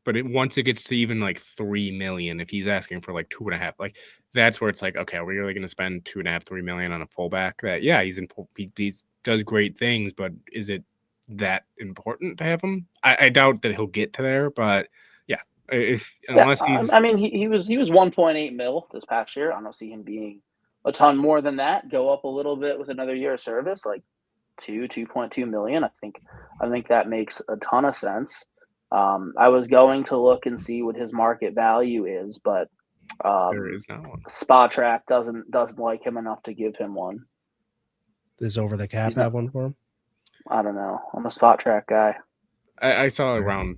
once it gets to even like $3 million, if he's asking for like 2.5, like that's where it's like, okay, are we really going to spend $2.5-3 million on a fullback? That he does great things, but is it that important to have him? I doubt that he'll get to there, but yeah, unless he's. I mean, he was 1.8 mil this past year. I don't see him being a ton more than that. Go up a little bit with another year of service, like 2.2 million. I think that makes a ton of sense. I was going to look and see what his market value is, but there is not one. Spotrac doesn't like him enough to give him one. Does Over the Cap have one for him? I don't know. I'm a Spotrac guy. I saw around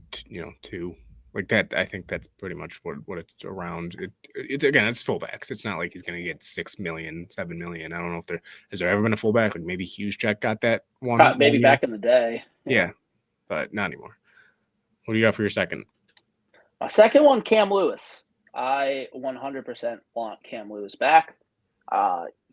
2 like that. I think that's pretty much what it's around. It's again, it's fullbacks. It's not like he's going to get 6 million, 7 million. I don't know if has there ever been a fullback like maybe Hughes-Jack got that one. Maybe back in the day. Yeah, but not anymore. What do you got for your second? My second one, Cam Lewis. I 100% want Cam Lewis back.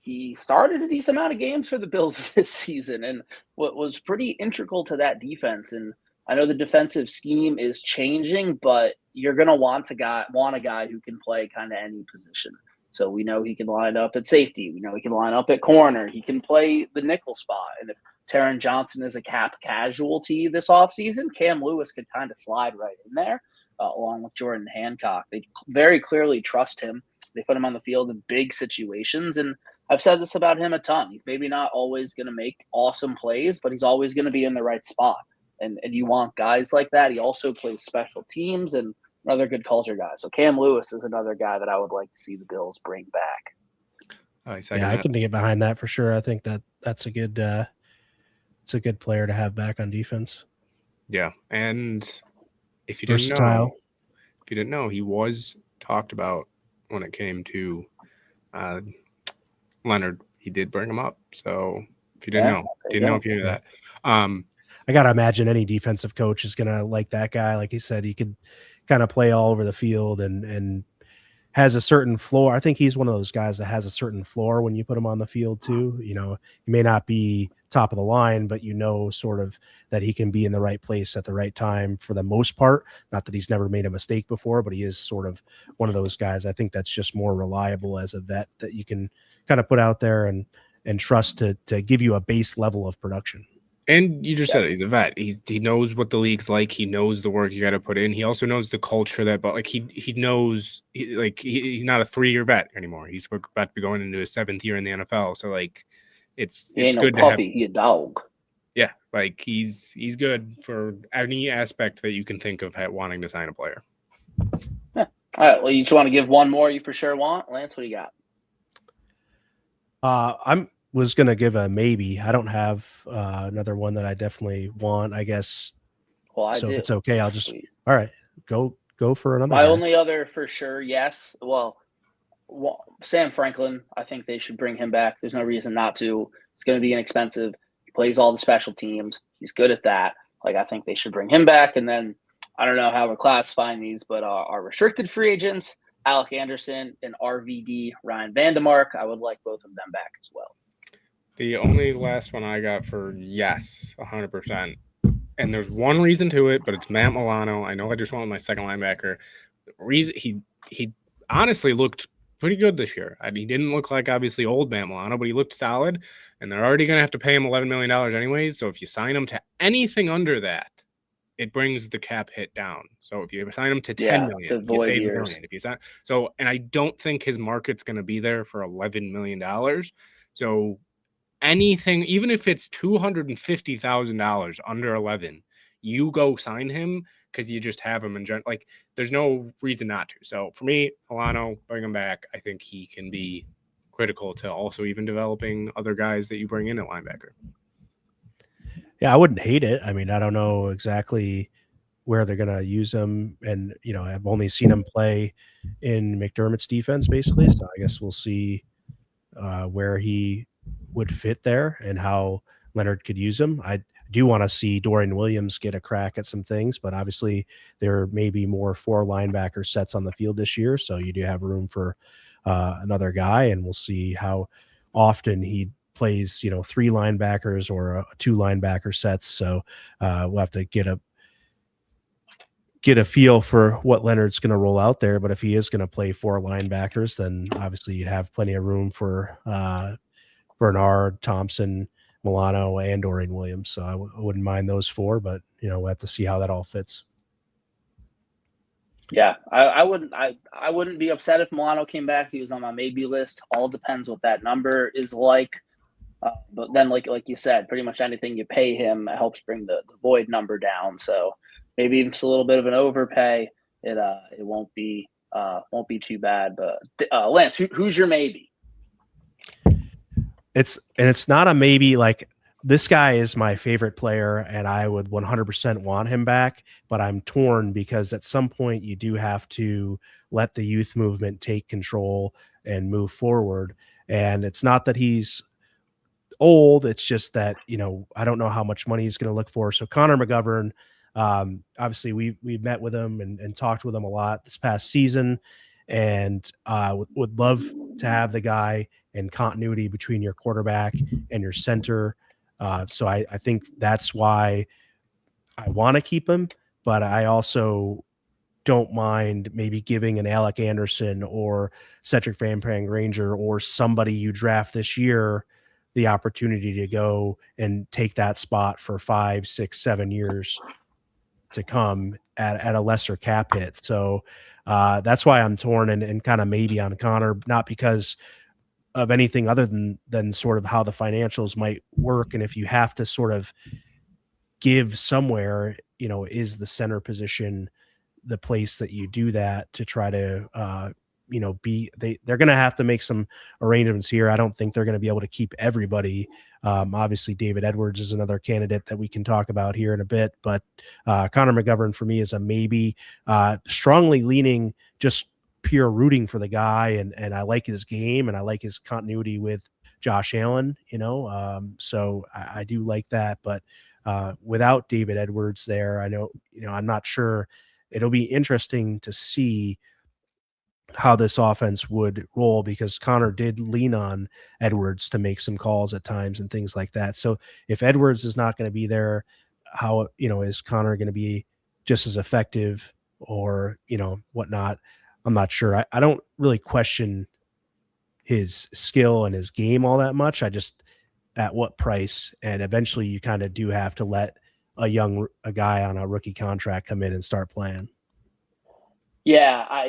He started a decent amount of games for the Bills this season, and what was pretty integral to that defense. And I know the defensive scheme is changing, but you're going to want a guy who can play kind of any position. So we know he can line up at safety. We know he can line up at corner. He can play the nickel spot. And if Taron Johnson is a cap casualty this offseason, Cam Lewis could kind of slide right in there, along with Jordan Hancock. They very clearly trust him. They put him on the field in big situations, and I've said this about him a ton. He's maybe not always going to make awesome plays, but he's always going to be in the right spot. And you want guys like that. He also plays special teams, and another good culture guy. So Cam Lewis is another guy that I would like to see the Bills bring back. Yeah, I can get behind that for sure. I think that's a good it's a good player to have back on defense. Yeah, and if you Versatile. didn't know, he was talked about when it came to Leonard. He did bring him up. So if you didn't know if you knew that. I gotta imagine any defensive coach is gonna like that guy. Like he said, he could kind of play all over the field and has a certain floor. I think he's one of those guys that has a certain floor when you put him on the field too. You know, he may not be top of the line, but you know, sort of that he can be in the right place at the right time for the most part. Not that he's never made a mistake before, but he is sort of one of those guys. I think that's just more reliable as a vet that you can kind of put out there and trust to give you a base level of production. And you just said it, he's a vet. He knows what the league's like. He knows the work you got to put in. He also knows the culture that, but like he knows, he's not a 3-year vet anymore. He's about to be going into his 7th year in the NFL. So like, it's good to have. He a dog. Yeah, like he's good for any aspect that you can think of wanting to sign a player. Yeah. All right. Well, you just want to give one more you for sure want, Lance? What do you got? Was going to give a maybe. I don't have another one that I definitely want, I guess. Well, so if it's okay, I'll just, all right, go for another. My only other for sure, yes. Well, Sam Franklin, I think they should bring him back. There's no reason not to. It's going to be inexpensive. He plays all the special teams. He's good at that. Like, I think they should bring him back. And then I don't know how we're classifying these, but our restricted free agents, Alec Anderson and RVD Ryan Vandemark, I would like both of them back as well. The only last one I got for yes, 100%. And there's one reason to it, but it's Matt Milano. I know I just wanted my second linebacker. He honestly looked pretty good this year. He didn't look like obviously old Matt Milano, but he looked solid. And they're already going to have to pay him $11 million anyways. So if you sign him to anything under that, it brings the cap hit down. So if you sign him to $10 million, you save $1 million. If you sign, and I don't think his market's going to be there for $11 million. So anything, even if it's $250,000 under 11, you go sign him because you just have him in general. Like, there's no reason not to. So for me, Milano, bring him back. I think he can be critical to also even developing other guys that you bring in at linebacker. Yeah, I wouldn't hate it. I mean, I don't know exactly where they're going to use him. And, you know, I've only seen him play in McDermott's defense, basically. So I guess we'll see where he would fit there and how Leonard could use him. I do want to see Dorian Williams get a crack at some things, but obviously there may be more 4 linebacker sets on the field this year. So you do have room for another guy, and we'll see how often he plays, 3 linebackers or 2 linebacker sets. So we'll have to get a feel for what Leonard's going to roll out there. But if he is going to play 4 linebackers, then obviously you'd have plenty of room for Bernard, Thompson, Milano, and Dorian Williams. So I wouldn't mind those 4, but we'll have to see how that all fits. Yeah, I wouldn't be upset if Milano came back. He was on my maybe list. All depends what that number is like. But then, like you said, pretty much anything you pay him helps bring the void number down. So maybe even just a little bit of an overpay. It won't be too bad. But Lance, who's your maybe? It's not a maybe. Like, this guy is my favorite player, and I would 100% want him back. But I'm torn because at some point you do have to let the youth movement take control and move forward. And it's not that he's old. It's just that, I don't know how much money he's going to look for. So Connor McGovern, obviously we've met with him and talked with him a lot this past season, and would love to have the guy in continuity between your quarterback and your center. So I think that's why I want to keep him, but I also don't mind maybe giving an Alec Anderson or Cedric Van Granger or somebody you draft this year the opportunity to go and take that spot for 5, 6, 7 years to come at a lesser cap hit. So that's why I'm torn and kind of maybe on Connor, not because of anything other than sort of how the financials might work. And if you have to sort of give somewhere, is the center position the place that you do that to try to they're going to have to make some arrangements here. I don't think they're going to be able to keep everybody. Obviously David Edwards is another candidate that we can talk about here in a bit, but Connor McGovern for me is a maybe. Strongly leaning just pure rooting for the guy, and I like his game and I like his continuity with Josh Allen, so I do like that, but without David Edwards there, I know, I'm not sure. It'll be interesting to see how this offense would roll, because Connor did lean on Edwards to make some calls at times and things like that. So if Edwards is not going to be there, how, is Connor going to be just as effective or, whatnot? I'm not sure. I don't really question his skill and his game all that much. I just, at what price? And eventually you kind of do have to let a guy on a rookie contract come in and start playing. Yeah,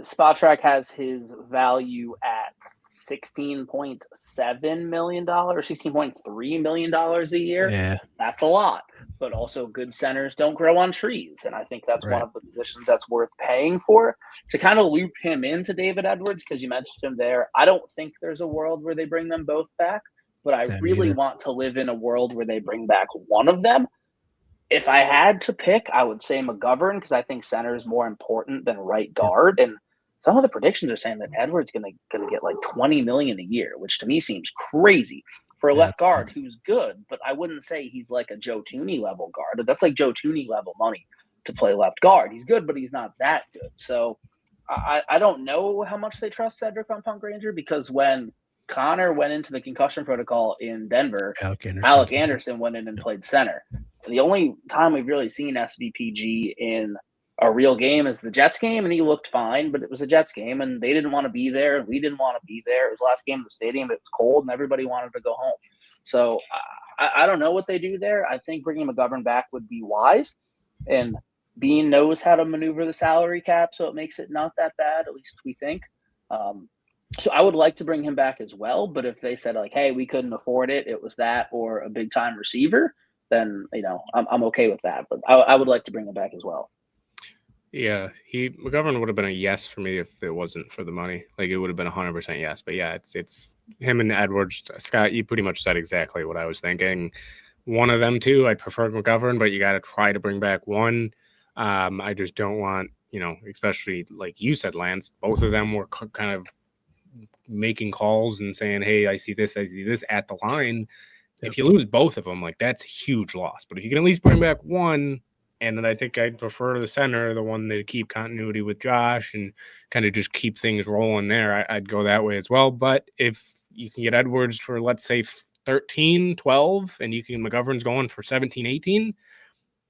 Spot Track has his value at $16.7 million, $16.3 million a year. Yeah. That's a lot, but also good centers don't grow on trees. And I think that's one of the positions that's worth paying for. To kind of loop him into David Edwards, because you mentioned him there, I don't think there's a world where they bring them both back, but I really want to live in a world where they bring back one of them. If I had to pick, I would say McGovern, because I think center is more important than right guard. And some of the predictions are saying that Edwards gonna get like $20 million a year, which to me seems crazy for a left guard who's good. But I wouldn't say he's like a Joe Tooney level guard. That's like Joe Tooney level money to play left guard. He's good, but he's not that good. So I don't know how much they trust Cedric on punt Granger, because when Connor went into the concussion protocol in Denver, Alec Anderson went in and played center. The only time we've really seen SVPG in a real game is the Jets game, and he looked fine, but it was a Jets game, and they didn't want to be there, and we didn't want to be there. It was the last game of the stadium. It was cold, and everybody wanted to go home. So I don't know what they do there. I think bringing McGovern back would be wise, and Bean knows how to maneuver the salary cap, so it makes it not that bad, at least we think. So I would like to bring him back as well, but if they said, like, hey, we couldn't afford it, it was that or a big-time receiver, then, I'm okay with that. But I would like to bring him back as well. Yeah, McGovern would have been a yes for me if it wasn't for the money. Like, it would have been 100% yes. But yeah, it's him and Edwards. Scott, you pretty much said exactly what I was thinking. One of them two, I'd prefer McGovern, but you got to try to bring back one. I just don't want, especially like you said, Lance, both of them were kind of making calls and saying, hey, I see this at the line. If you lose both of them, like, that's a huge loss. But if you can at least bring back one, and then I think I'd prefer the center, the one that keep continuity with Josh and kind of just keep things rolling there, I'd go that way as well. But if you can get Edwards for, let's say, 13, 12, and McGovern's going for 17, 18,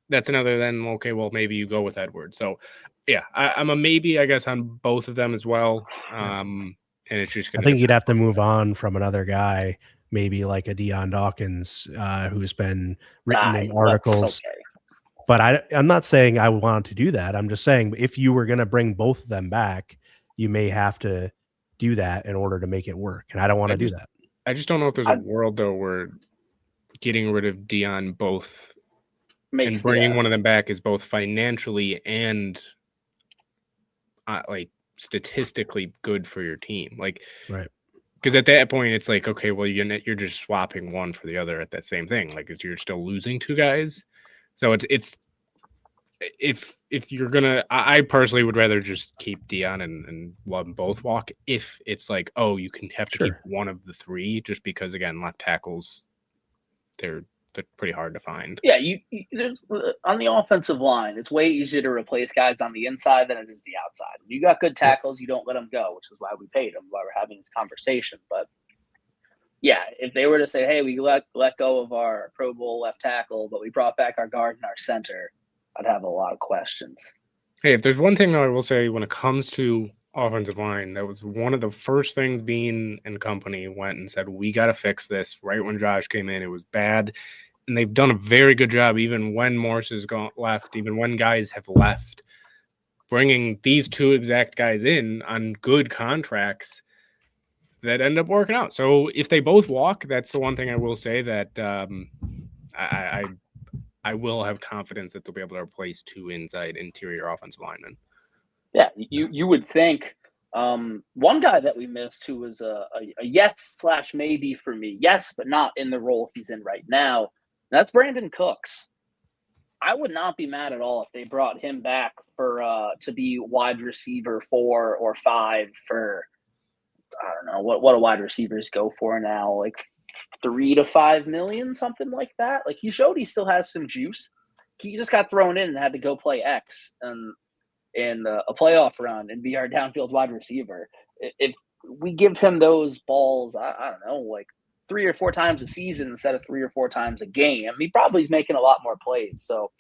that's another then, okay, well, maybe you go with Edwards. So, yeah, I'm a maybe, I guess, on both of them as well. And it's just I think you'd have to move on from another guy, maybe like a Deion Dawkins, who's been written in articles. Okay. But I'm not saying I want to do that. I'm just saying if you were going to bring both of them back, you may have to do that in order to make it work. And I don't want to do that. I just don't know if there's a world, though, where getting rid of Deion both and bringing one of them back is both financially and like statistically good for your team. Like, right. Because at that point, it's like, okay, well, you're just swapping one for the other at that same thing. Like, you're still losing two guys. So it's if you're gonna, I personally would rather just keep Deion and let them both walk. If it's like, oh, you can have to keep one of the three, just because, again, left tackles, they're pretty hard to find. Yeah, on the offensive line, it's way easier to replace guys on the inside than it is the outside. If you got good tackles, you don't let them go, which is why we paid them, why we're having this conversation. But yeah, if they were to say, hey, we let go of our Pro Bowl left tackle, but we brought back our guard and our center, I'd have a lot of questions. Hey, if there's one thing I will say when it comes to offensive line, that was one of the first things Bean and company went and said, we got to fix this. Right when Josh came in, it was bad. And they've done a very good job, even when Morse has left, even when guys have left, bringing these two exact guys in on good contracts that end up working out. So if they both walk, that's the one thing I will say that I will have confidence that they'll be able to replace 2 inside interior offensive linemen. Yeah, you would think. One guy that we missed who was a yes/maybe for me. Yes, but not in the role he's in right now. That's Brandon Cooks. I would not be mad at all if they brought him back for to be wide receiver 4 or 5 for, I don't know what do wide receivers go for now, like 3 to 5 million, something like that. Like, he showed he still has some juice. He just got thrown in and had to go play X in a playoff run and be our downfield wide receiver. If we give him those balls, I don't know, like 3 or 4 times a season instead of 3 or 4 times a game, he probably is making a lot more plays. So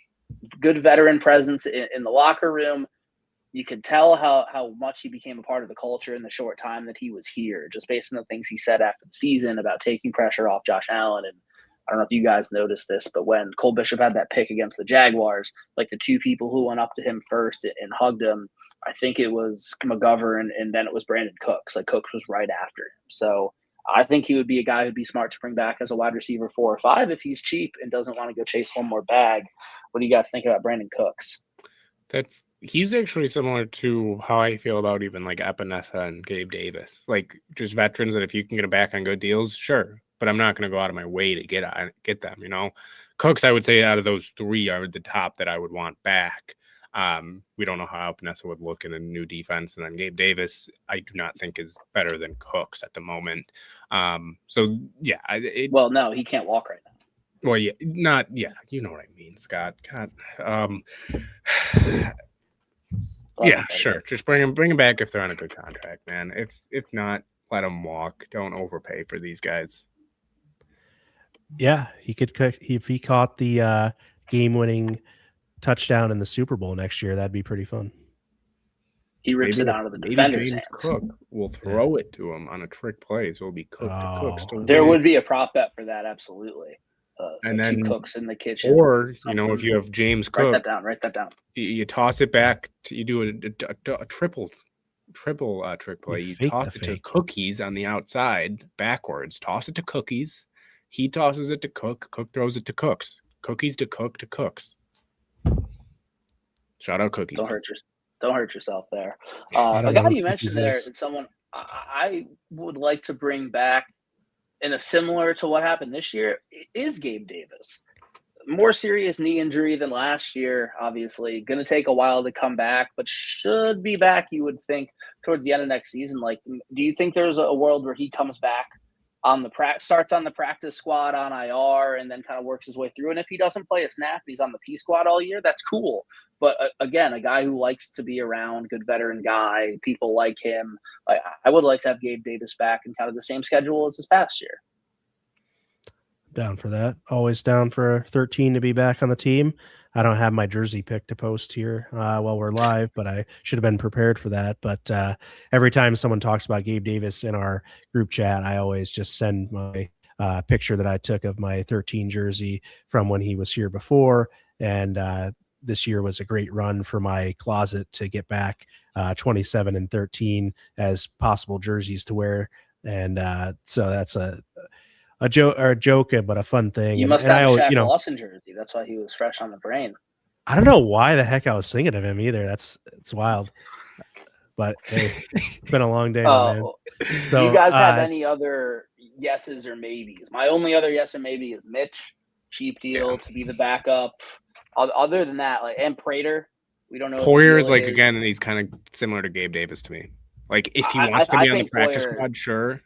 good veteran presence in the locker room. You could tell how much he became a part of the culture in the short time that he was here, just based on the things he said after the season about taking pressure off Josh Allen. And I don't know if you guys noticed this, but when Cole Bishop had that pick against the Jaguars, like the 2 people who went up to him first and hugged him, I think it was McGovern and then it was Brandon Cooks. Like, Cooks was right after him. So I think he would be a guy who'd be smart to bring back as a wide receiver 4 or 5 if he's cheap and doesn't want to go chase one more bag. What do you guys think about Brandon Cooks? He's actually similar to how I feel about even like Epinesa and Gabe Davis, like just veterans that if you can get them back on good deals, sure. But I'm not going to go out of my way to get them. You know, Cooks, I would say out of those 3 are the top that I would want back. We don't know how Epinesa would look in a new defense, and then Gabe Davis, I do not think is better than Cooks at the moment. So yeah, well, no, he can't walk right now. Well, yeah, you know what I mean, Scott. God, yeah, sure. Just bring him back if they're on a good contract, man. If not, let him walk. Don't overpay for these guys. Yeah, he could if he caught the game-winning touchdown in the Super Bowl next year. That'd be pretty fun. He rips it out of the defender's hands. Cook will throw it to him on a trick play, so it'll be Cook to Cooks. There would be a prop bet for that, absolutely. And then Cooks in the kitchen, or if you have James Cook, write that down. You toss it back. You do a triple trick play. You toss it to Cookies on the outside backwards. Toss it to Cookies. He tosses it to Cook. Cook throws it to Cooks. Cookies to Cook to Cooks. Shout out Cookies. Don't hurt yourself there. A guy you mentioned there, and someone I would like to bring back in a similar to what happened this year is Gabe Davis. More serious knee injury than last year, obviously. Going to take a while to come back, but should be back, you would think, towards the end of next season. Like, do you think there's a world where he comes back starts on the practice squad on IR and then kind of works his way through? And if he doesn't play a snap, he's on the P squad all year, that's cool. But again, a guy who likes to be around, good veteran guy, people like him. I would like to have Gabe Davis back in kind of the same schedule as this past year. Down for that. Always down for 13 to be back on the team. I don't have my jersey pick to post here while we're live, but I should have been prepared for that. But every time someone talks about Gabe Davis in our group chat, I always just send my picture that I took of my 13 jersey from when he was here before. And this year was a great run for my closet to get back 27 and 13 as possible jerseys to wear. And so that's a joke, but a fun thing. You must have a Shaq Lawson jersey. That's why he was fresh on the brain. I don't know why the heck I was thinking of him either. It's wild. But hey, it's been a long day, man. So, do you guys have any other yeses or maybes? My only other yes or maybe is Mitch. Cheap deal to be the backup. Other than that, and Prater, we don't know. Poyer is again, and he's kind of similar to Gabe Davis to me. Like, if he wants to be on the practice squad, sure.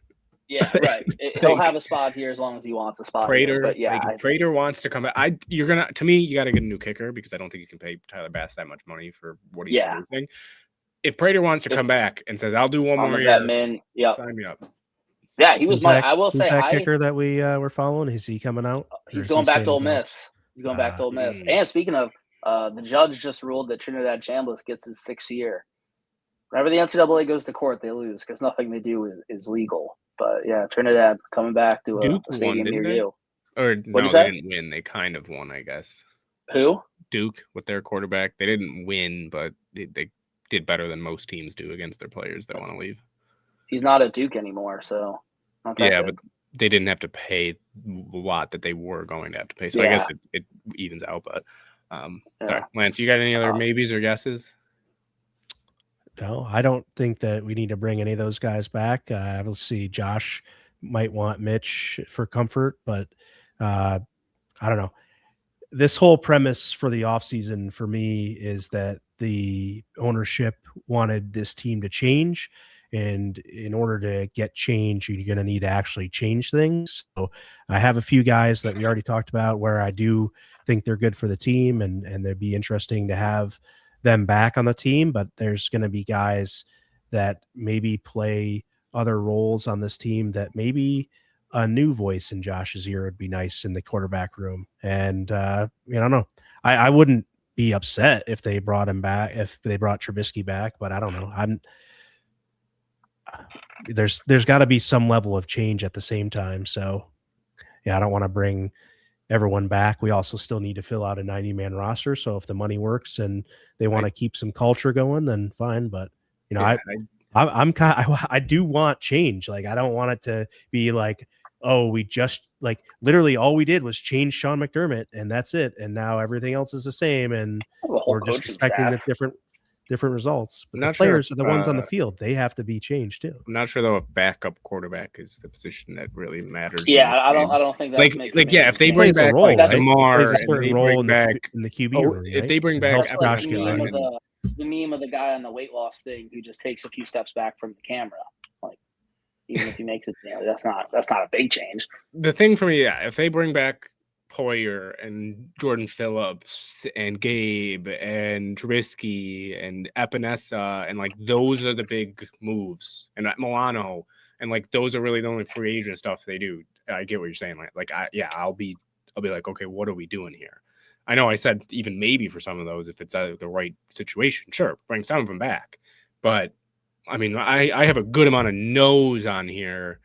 Yeah, right. He'll have a spot here as long as he wants a spot. Prater, here, but yeah, Prater wants to come back. You got to get a new kicker because I don't think you can pay Tyler Bass that much money for what he's doing. If Prater wants to come back and says, "I'll do one more year," sign me up. Yeah, he was I will say, kicker that we were following. Is he coming out? He's going back to Ole Miss. He's going back to Ole Miss. And speaking of, the judge just ruled that Trinidad Chambliss gets his 6th year. Whenever the NCAA goes to court, they lose because nothing they do is legal. But yeah, Trinidad coming back to a stadium near you. Or no, they didn't win. They kind of won, I guess. Who? Duke with their quarterback. They didn't win, but they did better than most teams do against their players that want to leave. He's not at Duke anymore, so but they didn't have to pay a lot that they were going to have to pay. So I guess it evens out. But sorry, Lance, you got any other maybes or guesses? No, I don't think that we need to bring any of those guys back. Obviously, Josh might want Mitch for comfort, but I don't know. This whole premise for the offseason for me is that the ownership wanted this team to change. And in order to get change, you're going to need to actually change things. So I have a few guys that we already talked about where I do think they're good for the team, and they'd be interesting to have them back on the team. But there's going to be guys that maybe play other roles on this team that maybe a new voice in Josh's ear would be nice in the quarterback room. And I don't know. I wouldn't be upset if they brought him back, if they brought Trubisky back, but I don't know. There's got to be some level of change at the same time. So yeah, I don't want to bring everyone back. We also still need to fill out a 90-man roster. So if the money works and they want to keep some culture going, then fine. But I do want change. Like, I don't want it to be like, oh, we just like literally all we did was change Sean McDermott and that's it. And now everything else is the same. And we're just expecting the different results. But the players are the ones on the field. They have to be changed too. I'm not sure though if backup quarterback is the position that really matters. Yeah, I don't think that's if they bring back Lamar, plays a certain role in the QB room, right? If they bring back the meme of the guy on the weight loss thing who just takes a few steps back from the camera. Like, even if he makes it, that's not a big change. The thing for me, if they bring back Poyer and Jordan Phillips and Gabe and Trubisky and Epinesa, and like those are the big moves, and Milano, and like those are really the only free agent stuff they do. I get what you're saying. I'll be like, okay, what are we doing here? I know I said even maybe for some of those, if it's the right situation, sure, bring some of them back. But I mean, I have a good amount of no's on here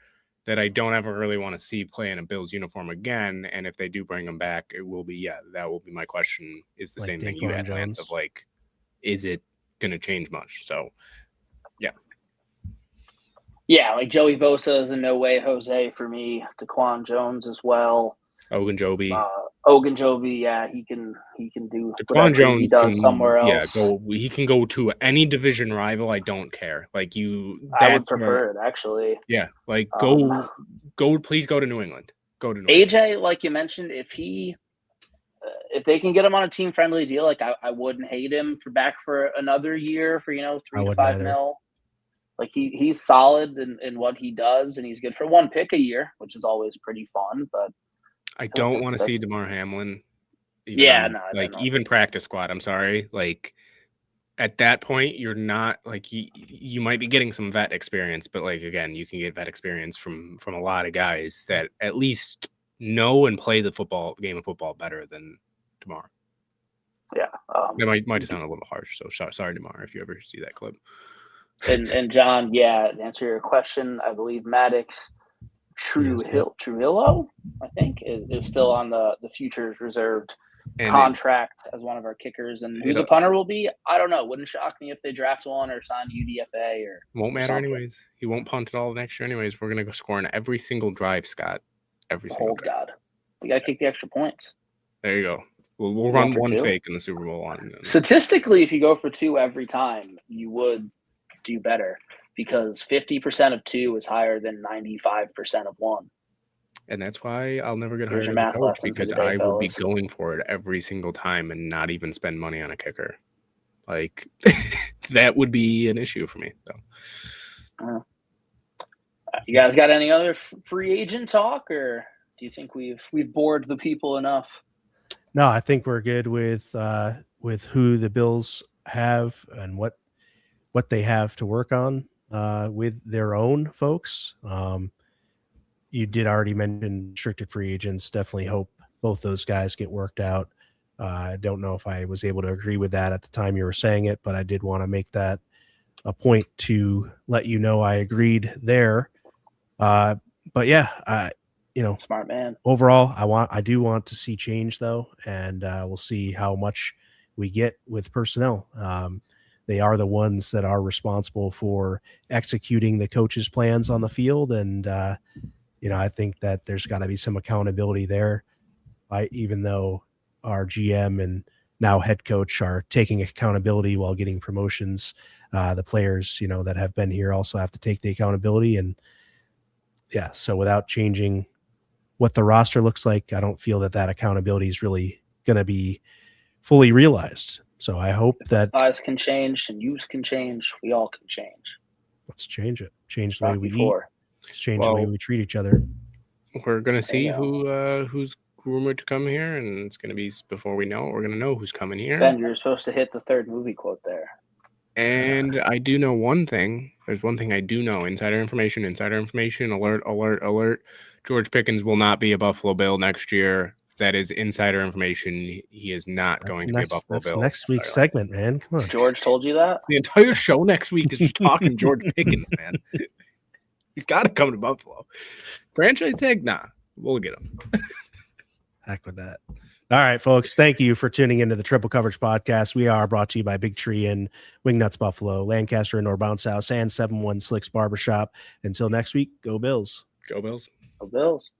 that I don't ever really want to see play in a Bills uniform again. And if they do bring them back, it will be, that will be my question. Is the same thing you had, Lance, of like, is it going to change much? So, yeah. Yeah, like Joey Bosa is in no way Jose for me. DaQuan Jones as well. Ogunjobi, yeah, he can do DaQuan Jones he does somewhere else. He can go to any division rival. I don't care. Like I would prefer it actually. Yeah, like please go to New England. Go to New AJ, England. like you mentioned, if they can get him on a team friendly deal, like I wouldn't hate him back for another year for 3 to 5 mil. Like he's solid in what he does, and he's good for one pick a year, which is always pretty fun. But I don't want to see DeMar Hamlin. Even practice squad. I'm sorry. Like at that point, you're not like you might be getting some vet experience, but like again, you can get vet experience from a lot of guys that at least know and play the game of football better than DeMar. Yeah, that might sound a little harsh. So sorry, DeMar, if you ever see that clip. And John, to answer your question, I believe Maddox Trujillo, I think, is still on the futures reserved contract as one of our kickers. And who the punter will be, I don't know. Wouldn't shock me if they draft one or sign UDFA or won't matter something. Anyways. He won't punt at all next year anyways. We're gonna go score on every single drive, Scott. Every single drive. God, we gotta kick the extra points. There you go. We'll run one fake in the Super Bowl on. Statistically, if you go for 2 every time, you would do better. Because 50% of 2 is higher than 95% of 1. And that's why I'll never get hired as a coach, because I will be going for it every single time and not even spend money on a kicker. Like, that would be an issue for me. So, you guys got any other free agent talk, or do you think we've bored the people enough? No, I think we're good with who the Bills have and what they have to work on. With their own folks. You did already mention restricted free agents. Definitely hope both those guys get worked out. I don't know if I was able to agree with that at the time you were saying it, but I did want to make that a point to let you know I agreed there. But yeah, smart man. Overall, I do want to see change though, and we'll see how much we get with personnel. They are the ones that are responsible for executing the coach's plans on the field. And, I think that there's got to be some accountability there. Even though our GM and now head coach are taking accountability while getting promotions. The players, that have been here also have to take the accountability. And yeah, so without changing what the roster looks like, I don't feel that accountability is really going to be fully realized. So I hope that eyes can change and use can change. We all can change. Let's change it. Change the way we eat. Let's change the way we treat each other. We're gonna see who's rumored to come here, and it's gonna be before we know it, we're gonna know who's coming here. Ben, you're supposed to hit the third movie quote there. And I do know one thing. There's one thing I do know. Insider information. Alert, alert, alert. George Pickens will not be a Buffalo Bill next year. That is insider information. He is not going to be a Buffalo Bill. That's next week's segment, man. Come on. George told you that? The entire show next week is just talking George Pickens, man. He's got to come to Buffalo. Franchise tag? Nah. We'll get him. Heck with that. All right, folks. Thank you for tuning into the Triple Coverage Podcast. We are brought to you by Big Tree and Wingnuts Buffalo, Lancaster Indoor Bounce House, and 7-1 Slicks Barbershop. Until next week, go Bills. Go Bills. Go Bills.